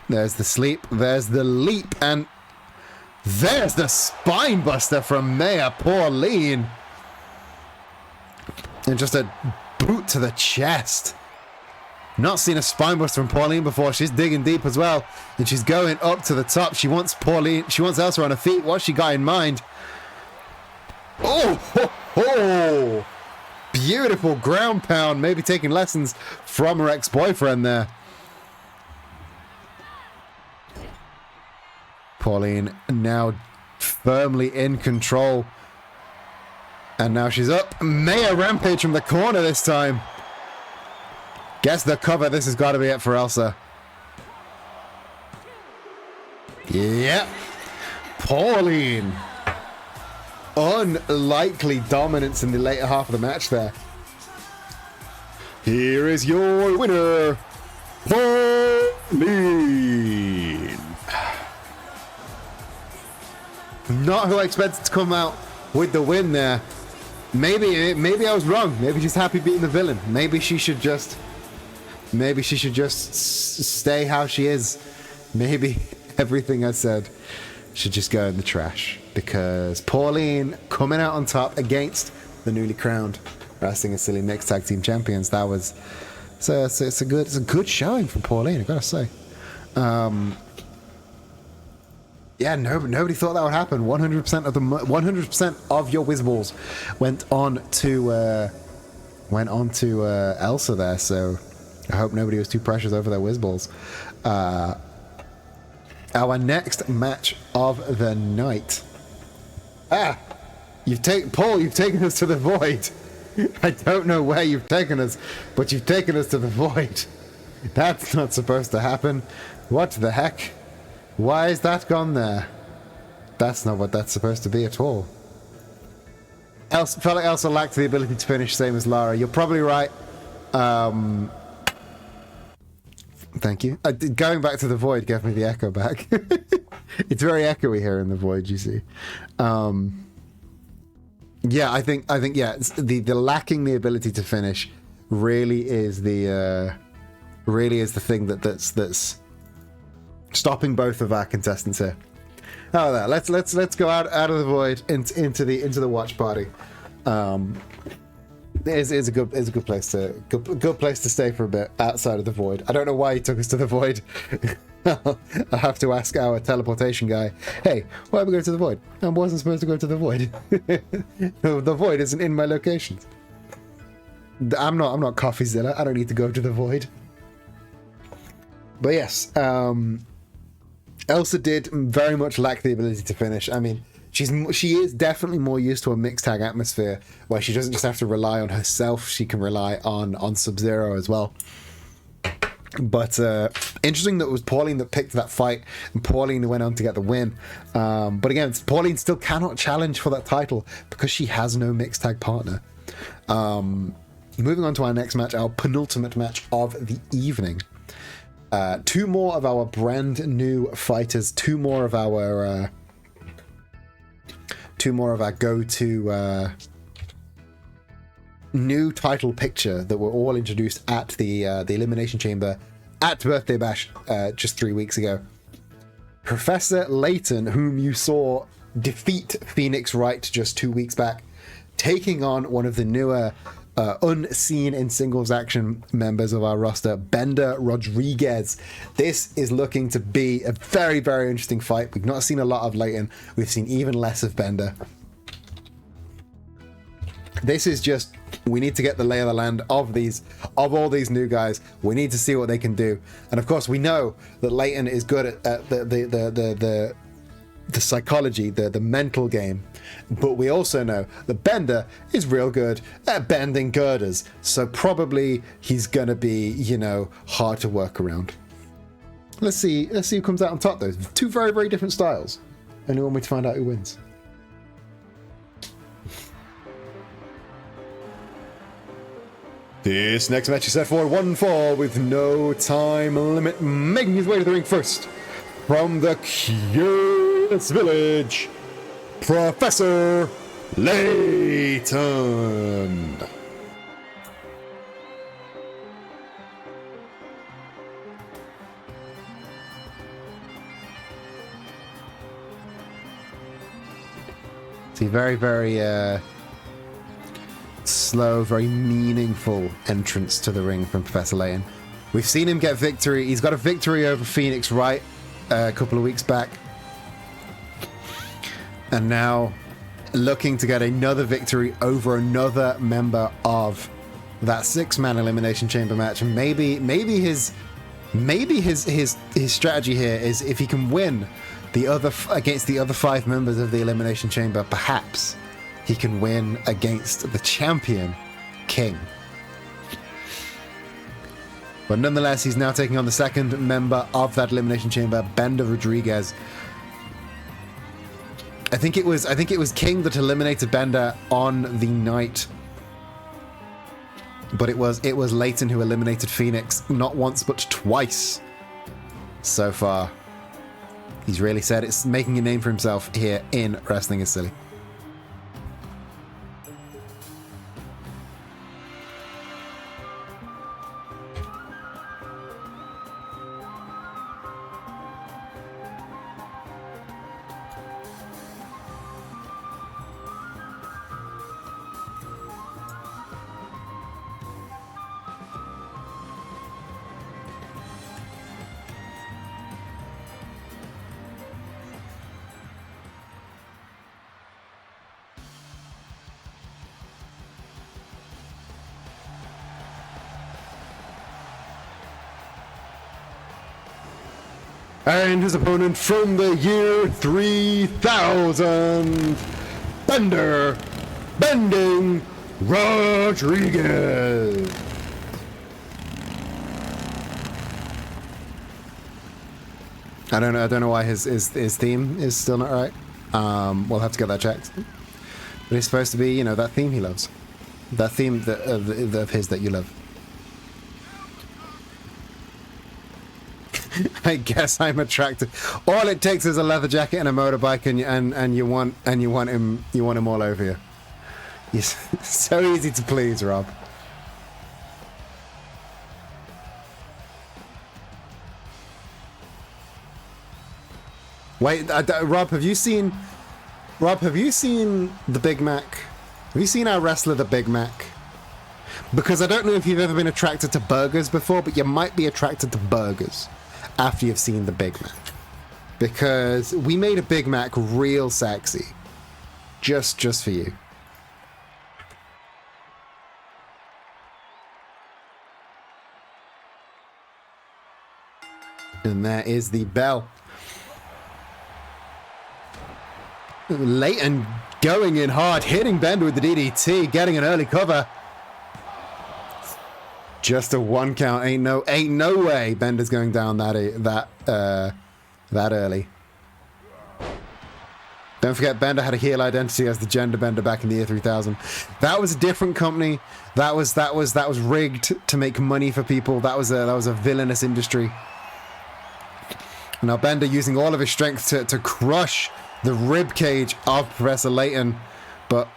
There's the sleep, there's the leap, and there's the spine buster from Maya Pauline. And just a boot to the chest. Not seen a spine buster from Pauline before. She's digging deep as well, and she's going up to the top. She wants Elsa on her feet. What's she got in mind? Beautiful ground pound. Maybe taking lessons from her ex-boyfriend there. Pauline now firmly in control. And now she's up. Maya Rampage from the corner this time. Guess the cover. This has got to be it for Elsa. Yep. Pauline. Unlikely dominance in the later half of the match there. Here is your winner, Pauline. Not who I expected to come out with the win there. Maybe I was wrong. Maybe she's happy beating the villain. Maybe she should just stay how she is. Maybe everything I said should just go in the trash, because Pauline coming out on top against the newly crowned Wrestling is Silly Mixed Tag Team Champions. That was it's a good showing from Pauline, I gotta say. Yeah, nobody thought that would happen. 100% of your whiz balls went on to Elsa there. So I hope nobody was too precious over their whiz balls. Our next match of the night. You've taken us to the void. I don't know where you've taken us, but you've taken us to the void. That's not supposed to happen. What the heck? Why is that gone there? That's not what that's supposed to be at all. Felt like Elsa lacked the ability to finish, same as Lara. You're probably right. Thank you. Going back to the void gave me the echo back. It's very echoey here in the void, you see. Yeah, I think yeah, the lacking the ability to finish really is the thing that's stopping both of our contestants here. Oh, there. Let's go out of the void into the watch party. It's a good place to stay for a bit outside of the void. I don't know why he took us to the void. I have to ask our teleportation guy. Hey, why are we going to the void? I wasn't supposed to go to the void. The void isn't in my locations. I'm not CoffeeZilla. I don't need to go to the void. But yes, Elsa did very much lack the ability to finish. I mean, she is definitely more used to a mixed tag atmosphere where she doesn't just have to rely on herself. She can rely on Sub-Zero as well. But interesting that it was Pauline that picked that fight, and Pauline went on to get the win. But again, Pauline still cannot challenge for that title because she has no mixed tag partner. Moving on to our next match, our penultimate match of the evening. Two more of our brand new fighters, two more of our go-to new title picture that were all introduced at the Elimination Chamber at Birthday Bash just 3 weeks ago. Professor Layton, whom you saw defeat Phoenix Wright just 2 weeks back, taking on one of the newer unseen in singles action members of our roster, Bender Rodriguez. This is looking to be a very, very interesting fight. We've not seen a lot of Layton. We've seen even less of Bender. This is just, we need to get the lay of the land of all these new guys. We need to see what they can do. And of course, we know that Layton is good at the psychology, the mental game. But we also know that Bender is real good at bending girders. So probably he's gonna be, hard to work around. Let's see who comes out on top though. Two very, very different styles. Only one way to find out who wins. This next match is set for one fall with no time limit. Making his way to the ring first, from the Curious Village, Professor Layton. See, very, very slow, very meaningful entrance to the ring from Professor Layton. We've seen him get victory. He's got a victory over Phoenix Wright a couple of weeks back. And now looking to get another victory over another member of that 6-man Elimination Chamber match. And maybe his strategy here is if he can win against the other 5 members of the Elimination Chamber, perhaps he can win against the champion, King. But nonetheless, he's now taking on the second member of that Elimination Chamber, Bender Rodriguez. I think it was King that eliminated Bender on the night. But it was Layton who eliminated Phoenix not once but twice so far. He's really said it's making a name for himself here in Wrestling is Silly. And his opponent from the year 3000, Bender Bending Rodriguez. I don't know why his theme is still not right. We'll have to get that checked. But it's supposed to be, you know, that theme he loves. That theme of his that you love. I guess I'm attracted. All it takes is a leather jacket and a motorbike, and you want him all over you. He's so easy to please, Rob. Wait, Rob, have you seen the Big Mac? Have you seen our wrestler, the Big Mac? Because I don't know if you've ever been attracted to burgers before, but you might be attracted to burgers after you've seen the Big Mac. Because we made a Big Mac real sexy. Just for you. And there is the bell. Leighton going in hard, hitting Bender with the DDT, getting an early cover. Just a 1 count. Ain't no way Bender's going down that early. Don't forget, Bender had a heel identity as the Gender Bender back in the year 3000. That was a different company. That was rigged to make money for people. That was a villainous industry. Now Bender using all of his strength to crush the rib cage of Professor Leighton, but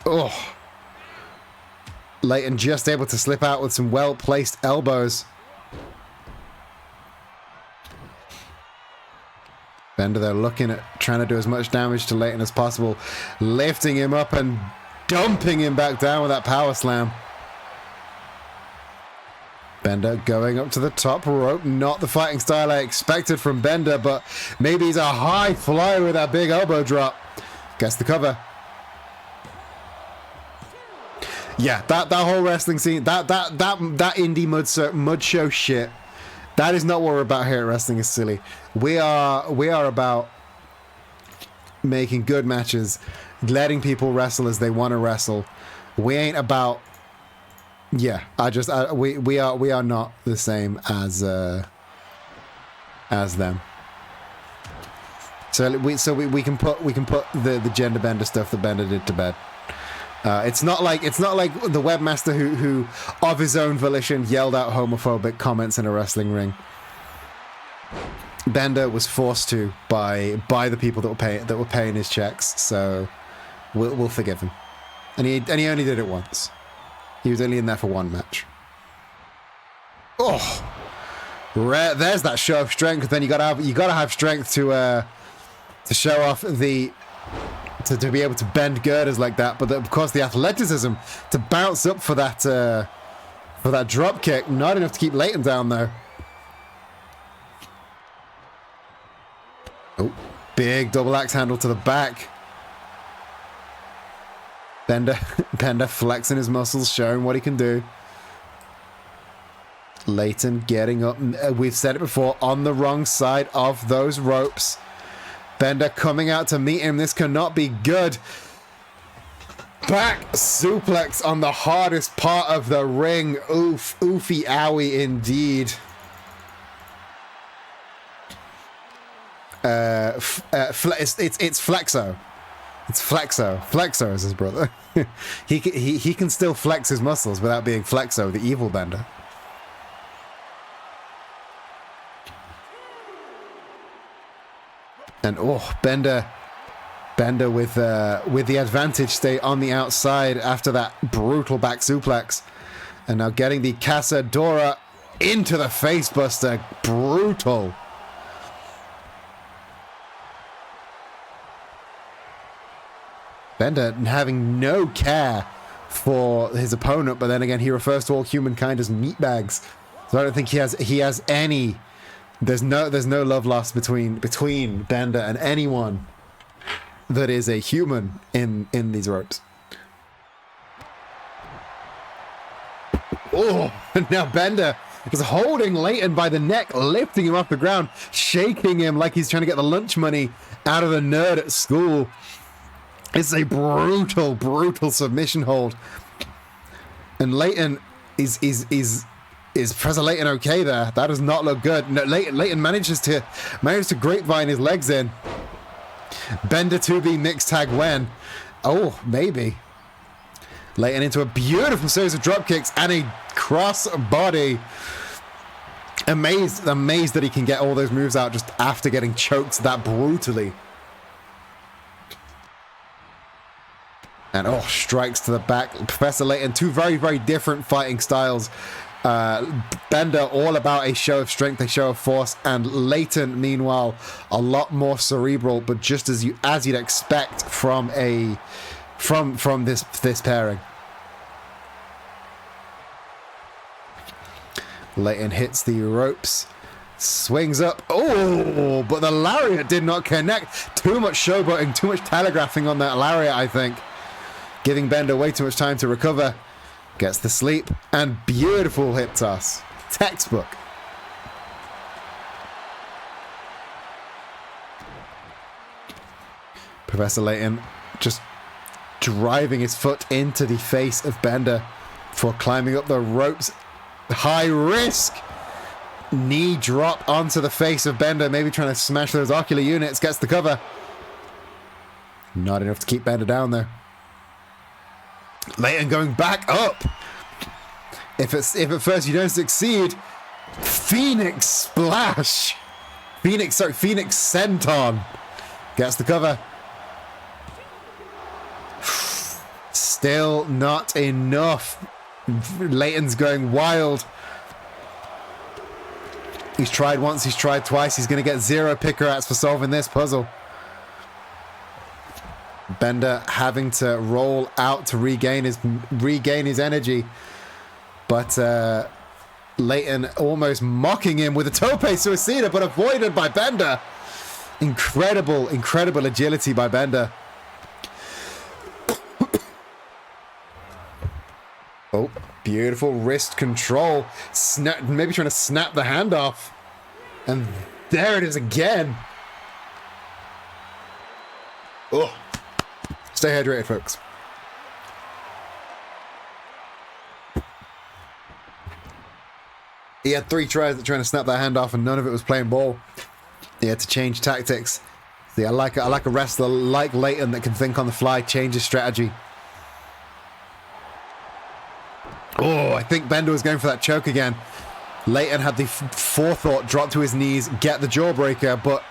Leighton just able to slip out with some well-placed elbows. Bender, though, looking at trying to do as much damage to Leighton as possible, lifting him up and dumping him back down with that power slam. Bender going up to the top rope. Not the fighting style I expected from Bender, but maybe he's a high flyer with that big elbow drop. Gets the cover. Yeah, that whole wrestling scene, that indie mud show shit, that is not what we're about here at Wrestling is Silly. We are about making good matches, letting people wrestle as they want to wrestle. We ain't about... Yeah, we are not the same as them. So we can put the gender bender stuff that Bender did to bed. It's not like the webmaster who of his own volition yelled out homophobic comments in a wrestling ring. Bender was forced to by the people that were paying his checks. So we'll forgive him. And he only did it once. He was only in there for one match. Oh, there's that show of strength. Then you gotta have strength to show off to be able to bend girders like that. But of course, the athleticism to bounce up for that drop kick. Not enough to keep Leighton down though. Oh, big double axe handle to the back. Bender flexing his muscles, showing what he can do. Leighton getting up. We've said it before, on the wrong side of those ropes. Bender coming out to meet him. This cannot be good. Back suplex on the hardest part of the ring. Oof, oofy owie indeed. It's Flexo. It's Flexo. Flexo is his brother. he can still flex his muscles without being Flexo, the evil Bender. And Bender with the advantage stay on the outside after that brutal back suplex, and now getting the Casadora into the facebuster. Brutal. Bender having no care for his opponent, but then again, he refers to all humankind as meatbags. So I don't think he has any. There's no love lost between Bender and anyone that is a human in these ropes. Oh, now Bender just holding Leighton by the neck, lifting him off the ground, shaking him like he's trying to get the lunch money out of the nerd at school. It's a brutal, brutal submission hold. And Leighton is Professor Leighton okay there? That does not look good. No, Leighton manages to grapevine his legs in. Bender 2B mixed tag when? Oh, maybe. Leighton into a beautiful series of drop kicks and a cross body. Amazed that he can get all those moves out just after getting choked that brutally. And strikes to the back. Professor Leighton, two very, very different fighting styles. Bender all about a show of strength, a show of force, and Leighton meanwhile a lot more cerebral, but just as you'd expect from this pairing. Leighton hits the ropes, swings up, but the lariat did not connect. Too much showboating, too much telegraphing on that lariat, I think, giving Bender way too much time to recover. Gets the sleep, and beautiful hip toss. Textbook. Professor Leighton just driving his foot into the face of Bender before climbing up the ropes. High risk. Knee drop onto the face of Bender, maybe trying to smash those ocular units. Gets the cover. Not enough to keep Bender down there. Leighton going back up. If at first you don't succeed, Phoenix Splash. Phoenix Senton gets the cover. Still not enough. Leighton's going wild. He's tried once, he's tried twice. He's going to get 0 picker outs for solving this puzzle. Bender having to roll out to regain his energy, but Leighton almost mocking him with a tope suicida, but avoided by Bender. Incredible agility by Bender. Beautiful wrist control. Maybe trying to snap the hand off, and there it is again. Stay hydrated, folks. He had 3 tries at trying to snap that hand off, and none of it was playing ball. He had to change tactics. See, I like a wrestler like Leighton that can think on the fly, change his strategy. I think Bender was going for that choke again. Leighton had the forethought, drop to his knees, get the jawbreaker, but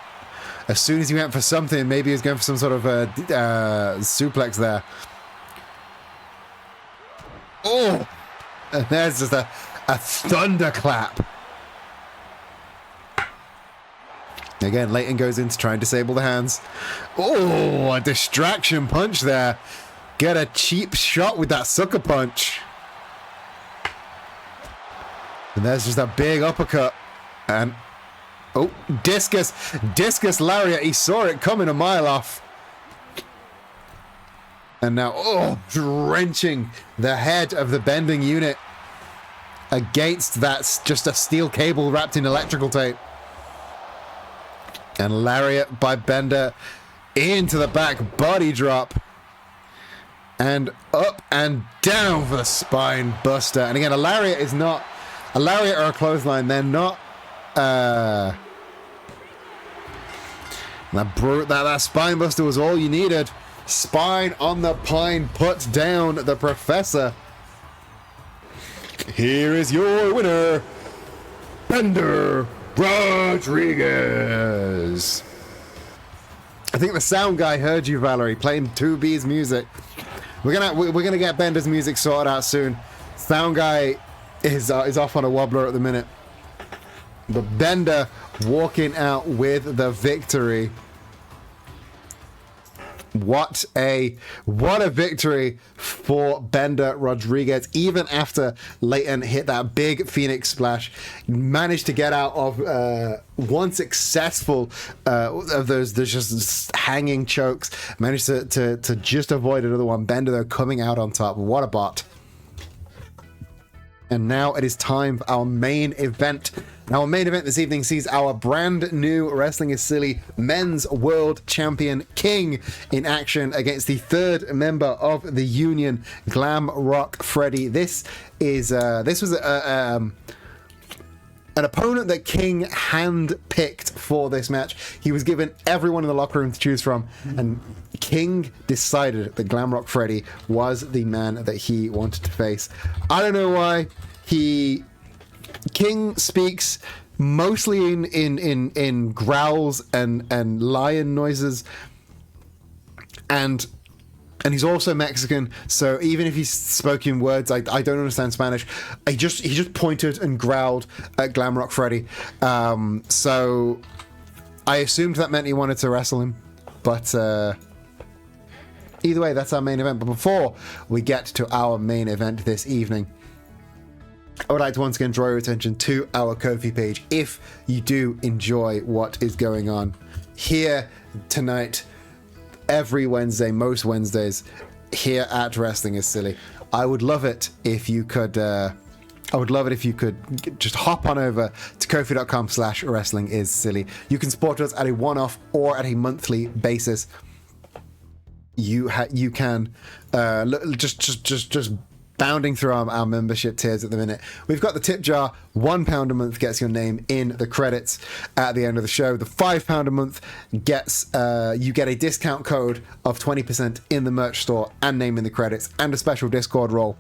as soon as he went for something, maybe he was going for some sort of suplex there. And there's just a thunderclap. Again, Leighton goes in to try and disable the hands. A distraction punch there. Get a cheap shot with that sucker punch. And there's just a big uppercut. And discus lariat. He saw it coming a mile off. And now, drenching the head of the bending unit against that, just a steel cable wrapped in electrical tape. And lariat by Bender into the back, body drop. And up and down for the spine buster. And again, a lariat is not... A lariat or a clothesline, they're not... That spine buster was all you needed. Spine on the pine, puts down the professor. Here is your winner, Bender Rodriguez. I think the sound guy heard you, Valerie, playing 2B's music. We're gonna get Bender's music sorted out soon. Sound guy is off on a wobbler at the minute. But Bender walking out with the victory. What a victory for Bender Rodriguez. Even after Leighton hit that big Phoenix Splash, managed to get out of one successful of those just hanging chokes. Managed to just avoid another one. Bender though coming out on top. What a bot. And now it is time for our main event. Our main event this evening sees our brand new Wrestling is Silly Men's World Champion King in action against the third member of the Union, Glam Rock Freddy. This was an opponent that King hand-picked for this match. He was given everyone in the locker room to choose from, and King decided that Glam Rock Freddy was the man that he wanted to face. I don't know why. King speaks mostly in growls and lion noises, and he's also Mexican, so even if he spoke in words I don't understand Spanish, he just pointed and growled at Glam Rock Freddy. So I assumed that meant he wanted to wrestle him, but either way, that's our main event. But before we get to our main event this evening, I would like to once again draw your attention to our Ko-fi page. If you do enjoy what is going on here tonight, every Wednesday, most Wednesdays, here at Wrestling is Silly, I would love it if you could just hop on over to kofi.com/wrestling is silly. You can support us at a one-off or at a monthly basis. You can just bounding through our membership tiers at the minute. We've got the tip jar. £1 a month gets your name in the credits at the end of the show. The £5 a month gets you get a discount code of 20% in the merch store and name in the credits and a special Discord role.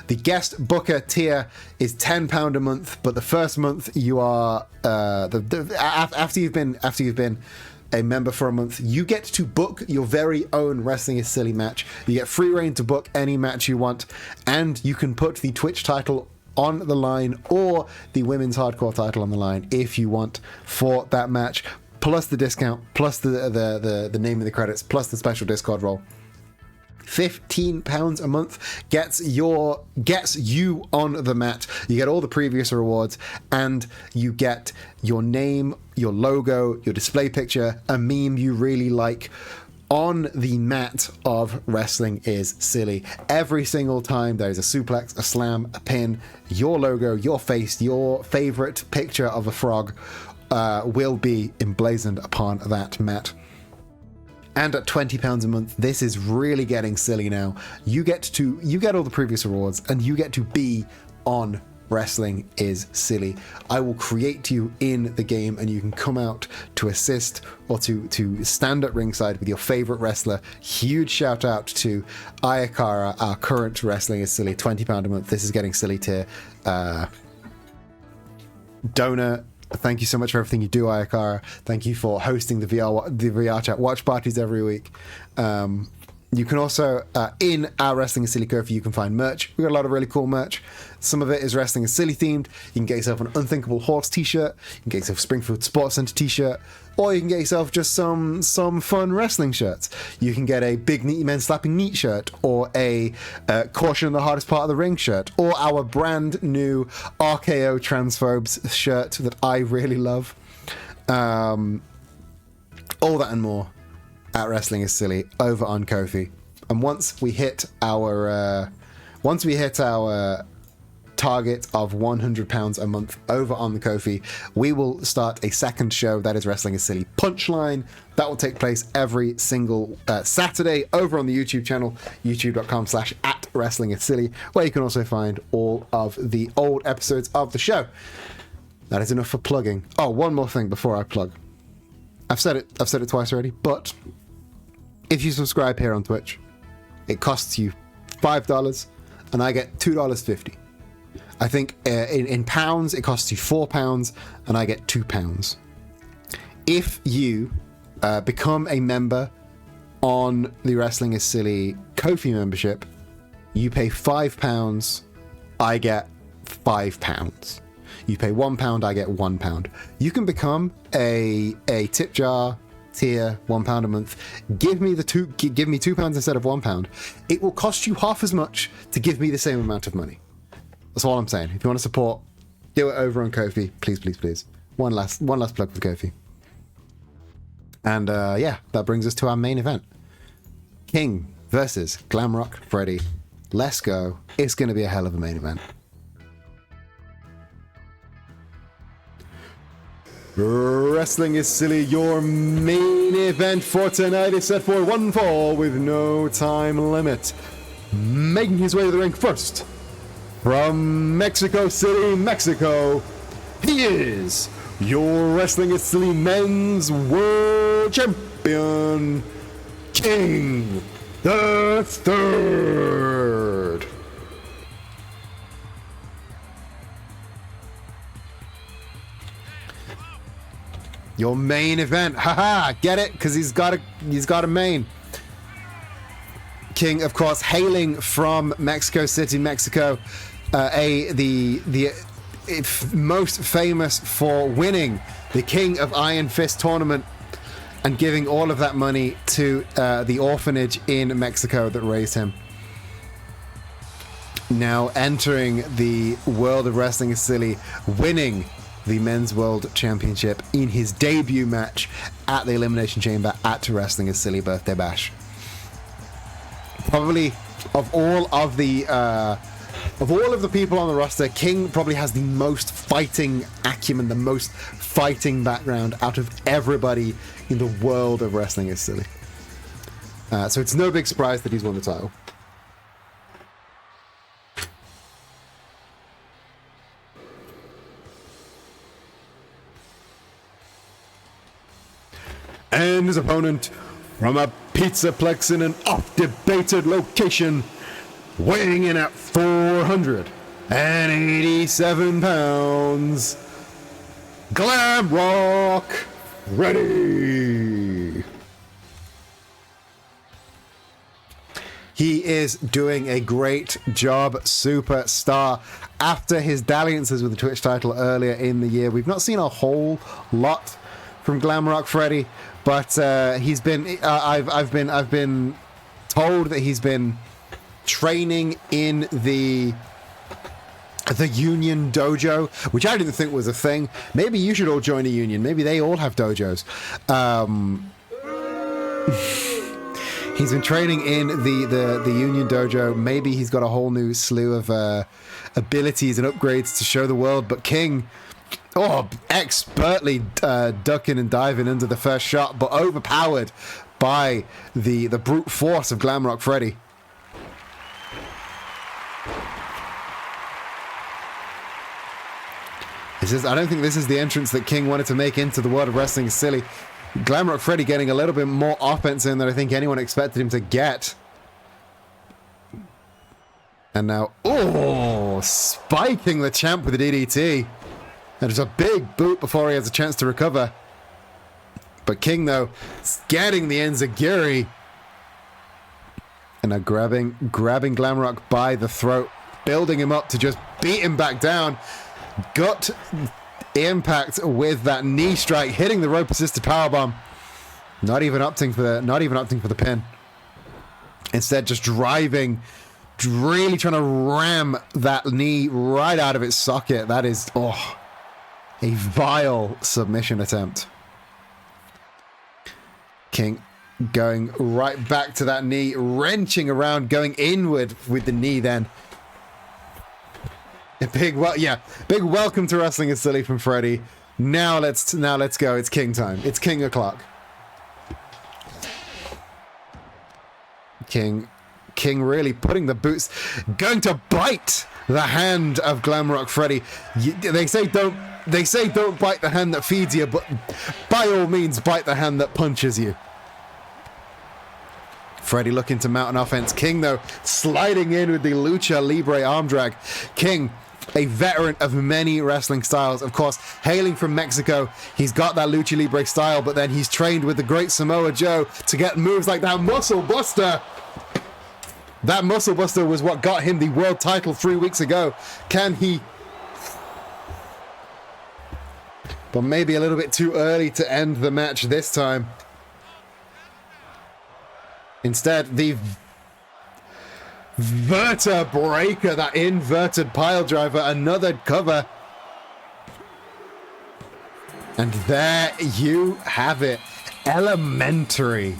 The guest booker tier is £10 a month, but the first month you are after you've been a member for a month, you get to book your very own Wrestling is Silly match. You get free reign to book any match you want, and you can put the Twitch title on the line or the women's hardcore title on the line if you want for that match, plus the discount, plus the name of the credits, plus the special Discord role. £15 a month gets you on the mat. You get all the previous rewards, and you get your name, your logo, your display picture, a meme you really like on the mat of Wrestling is Silly. Every single time there is a suplex, a slam, a pin, your logo, your face, your favorite picture of a frog will be emblazoned upon that mat. And at £20 a month, this is really getting silly now. You get all the previous rewards, and you get to be on Wrestling is Silly. I will create you in the game, and you can come out to assist or to stand at ringside with your favorite wrestler. Huge shout out to Ayakara, our current Wrestling is Silly £20 a month. This is getting silly tier donor. Thank you so much for everything you do, Ayakara. Thank you for hosting the VR chat watch parties every week. You can also, in our Wrestling is Silly Ko-fi, you can find merch. We've got a lot of really cool merch. Some of it is Wrestling is Silly themed. You can get yourself an Unthinkable Horse t-shirt. You can get yourself a Springfield Sports Center t-shirt. Or you can get yourself just some fun wrestling shirts. You can get a Big Meaty Men Slapping Neat shirt, or a Caution the Hardest Part of the Ring shirt, or our brand new RKO Transphobes shirt that I really love. All that and more at Wrestling is Silly over on Ko-fi. And once we hit our target of £100 a month over on the Ko-fi, we will start a second show that is Wrestling is Silly Punchline. That will take place every single Saturday over on the YouTube channel, youtube.com/@wrestlingissilly, where you can also find all of the old episodes of the show. That is enough for plugging. Oh, one more thing before I plug. I've said it twice already, but if you subscribe here on Twitch, it costs you $5 and I get $2.50. I think in pounds it costs you £4 and I get £2. If you become a member on the Wrestling is Silly Ko-fi membership, you pay £5, I get £5. You pay £1, I get £1. You can become a tip jar tier, £1 a month. Give me £2 instead of £1. It will cost you half as much to give me the same amount of money. That's all I'm saying. If you want to support, do it over on Ko-fi, please, please, please. One last plug for Ko-fi. And that brings us to our main event: King versus Glam Rock Freddy. Let's go. It's going to be a hell of a main event. Wrestling is Silly, your main event for tonight is set for one fall with no time limit. Making his way to the ring first, from Mexico City, Mexico, he is your Wrestling is Silly Men's World Champion, King the Third. Your main event, haha, get it? Because he's got a main. King, of course, hailing from Mexico City, Mexico, most famous for winning the King of Iron Fist tournament and giving all of that money to the orphanage in Mexico that raised him. Now entering the world of Wrestling is Silly, winning the Men's World Championship in his debut match at the Elimination Chamber at Wrestling is Silly Birthday Bash. Probably of all of the people on the roster, King probably has the most fighting acumen, the most fighting background out of everybody in the world of Wrestling is Silly. So it's no big surprise that he's won the title. And his opponent, from a pizzaplex in an oft-debated location, weighing in at 487 pounds, Glamrock Freddy. He is doing a great job, superstar. After his dalliances with the Twitch title earlier in the year, we've not seen a whole lot from Glamrock Freddy, but he's been. I've been told that he's been training in the Union Dojo, which I didn't think was a thing. Maybe you should all join a union. Maybe they all have dojos. He's been training in the Union Dojo. Maybe he's got a whole new slew of abilities and upgrades to show the world. But King, expertly ducking and diving under the first shot, but overpowered by the brute force of Glamrock Freddy. I don't think this is the entrance that King wanted to make into the world of Wrestling is Silly. Glamrock Freddy getting a little bit more offense in than I think anyone expected him to get. And now, spiking the champ with a DDT. And just a big boot before he has a chance to recover. But King, though, getting the enziguri. And now grabbing Glamrock by the throat, building him up to just beat him back down. Gut impact with that knee strike, hitting the rope assisted powerbomb. Not even opting for the pin. Instead, just driving, really trying to ram that knee right out of its socket. That is a vile submission attempt. King going right back to that knee, wrenching around, going inward with the knee then. A big welcome to Wrestling is Silly from Freddy. Now let's go. It's King time. It's King o'clock. King really putting the boots, going to bite the hand of Glamrock Freddy. They say don't bite the hand that feeds you, but by all means bite the hand that punches you. Freddy looking to mount an offense. King, though, sliding in with the Lucha Libre arm drag. King, a veteran of many wrestling styles. Of course, hailing from Mexico, he's got that Lucha Libre style, but then he's trained with the great Samoa Joe to get moves like that Muscle Buster. That Muscle Buster was what got him the world title 3 weeks ago. Can he? But maybe a little bit too early to end the match this time. Instead, the Vertebreaker, that inverted pile driver, another cover. And there you have it. Elementary.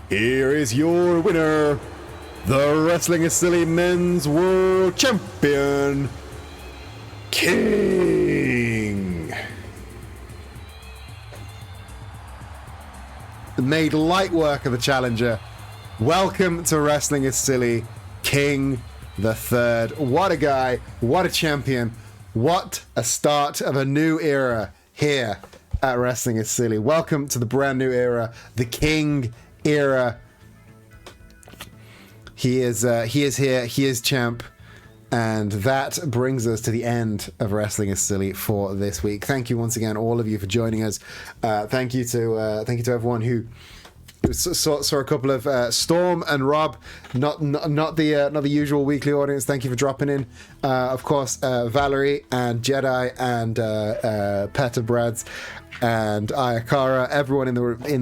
Here is your winner, the Wrestling is Silly Men's World Champion, King. Made light work of the challenger. Welcome to Wrestling is Silly, King the Third. What a guy, what a champion, what a start of a new era here at Wrestling is Silly. Welcome to the brand new era, the King era. He is here, he is champ. And that brings us to the end of Wrestling is Silly for this week. Thank you once again, all of you, for joining us. Thank you to everyone who saw a couple of Storm and Rob, not the usual weekly audience. Thank you for dropping in. Of course, Valerie and Jedi and Peta Brads and Ayakara, everyone in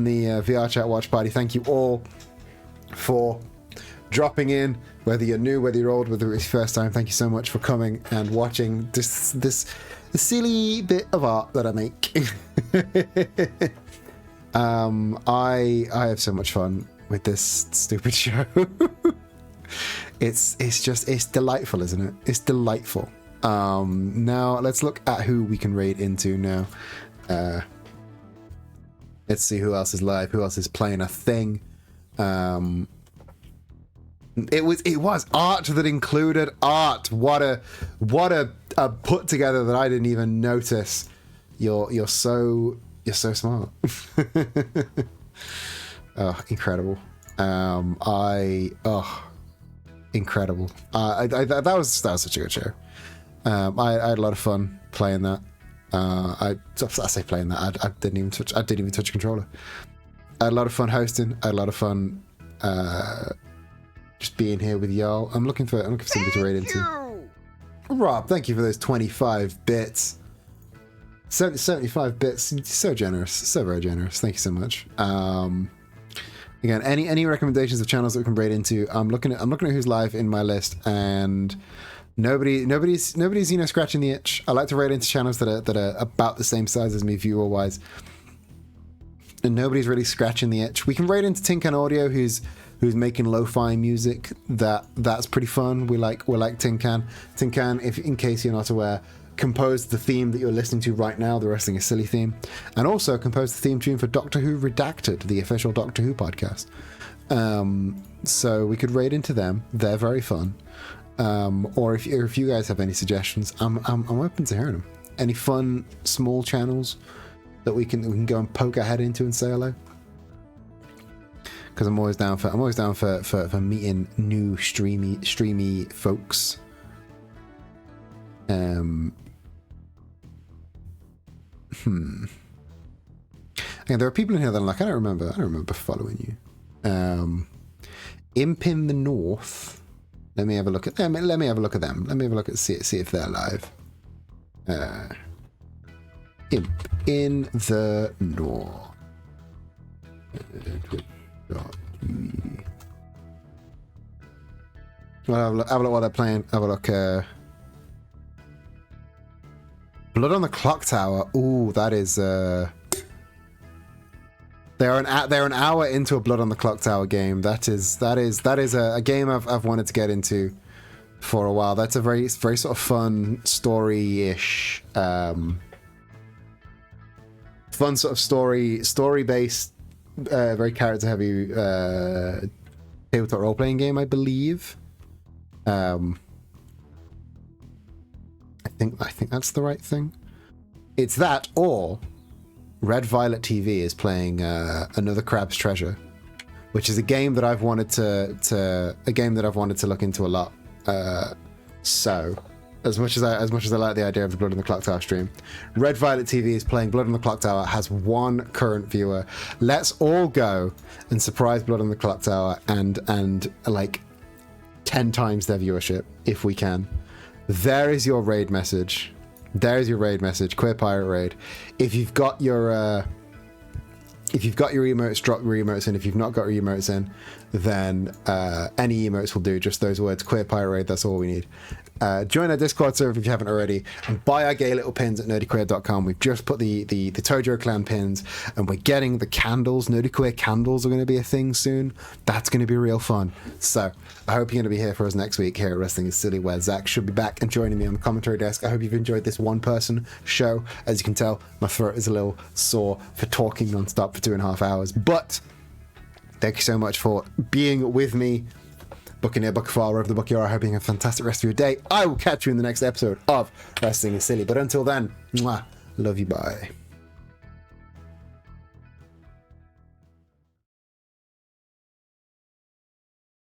the VR chat watch party. Thank you all for dropping in, whether you're new, whether you're old, whether it's your first time. Thank you so much for coming and watching this silly bit of art that I make. I have so much fun with this stupid show. It's delightful, isn't it? It's delightful. Now let's look at who we can raid into now. Let's see who else is live, who else is playing a thing. It was art that included art. What a put together that I didn't even notice. You're so smart. Oh, incredible. Incredible. That was such a good show. I had a lot of fun playing that. I say playing that. I didn't even touch a controller. I had a lot of fun hosting. I had a lot of fun just being here with y'all. I'm looking for somebody to raid into. Rob, thank you for those 25 bits. 75 bits. So generous. So very generous. Thank you so much. Again, any recommendations of channels that we can raid into? I'm looking at who's live in my list, and nobody's scratching the itch. I like to raid into channels that are about the same size as me viewer wise, and nobody's really scratching the itch. We can raid into Tin Can Audio, who's making lo-fi music. That's pretty fun. We like Tin Can. Tin Can, if in case you're not aware, composed the theme that you're listening to right now, the Wrestling is Silly theme, and also composed the theme tune for Doctor Who Redacted, the official Doctor Who podcast. So we could raid into them. They're very fun. Or if you guys have any suggestions, I'm open to hearing them. Any fun small channels that we can go and poke our head into and say hello. Because I'm always down for meeting new streamy folks. And there are people in here that I'm like, I don't remember following you. Imp in the North. Let me have a look at them. Let me have a look at them. Let me have a look at see if they're live. Imp in the North. Well, have a look while they're playing. Have a look. Blood on the Clock Tower. Ooh, that is. They're an hour into a Blood on the Clock Tower game. That is a game I've wanted to get into for a while. That's a very sort of fun story-ish, fun sort of story-based, very character-heavy tabletop role-playing game, I believe. I think that's the right thing. It's that, or Red Violet TV is playing Another Crab's Treasure, which is a game that I've wanted to look into a lot. So, as much as I like the idea of the Blood on the Clock Tower stream, Red Violet TV is playing Blood on the Clock Tower, has one current viewer. Let's all go and surprise Blood on the Clock Tower and like 10 times their viewership if we can. There is your raid message. There's your raid message, Queer Pirate Raid. If you've got your emotes, drop your emotes in. If you've not got your emotes in, then any emotes will do. Just those words, Queer Pirate Raid. That's all we need. Join our Discord server if you haven't already, and buy our gay little pins at nerdyqueer.com. We've just put the Tojo Clan pins, and we're getting the candles. Nerdy Queer candles are going to be a thing soon. That's going to be real fun. So I hope you're going to be here for us next week here at Wrestling is Silly, where Zach should be back and joining me on the commentary desk. I hope you've enjoyed this one-person show. As you can tell, my throat is a little sore for talking non-stop for 2.5 hours, but thank you so much for being with me. Buccaneer, Buckfall, wherever the book you are, I hope you have a fantastic rest of your day. I will catch you in the next episode of Wrestling is Silly. But until then, mwah, love you, bye.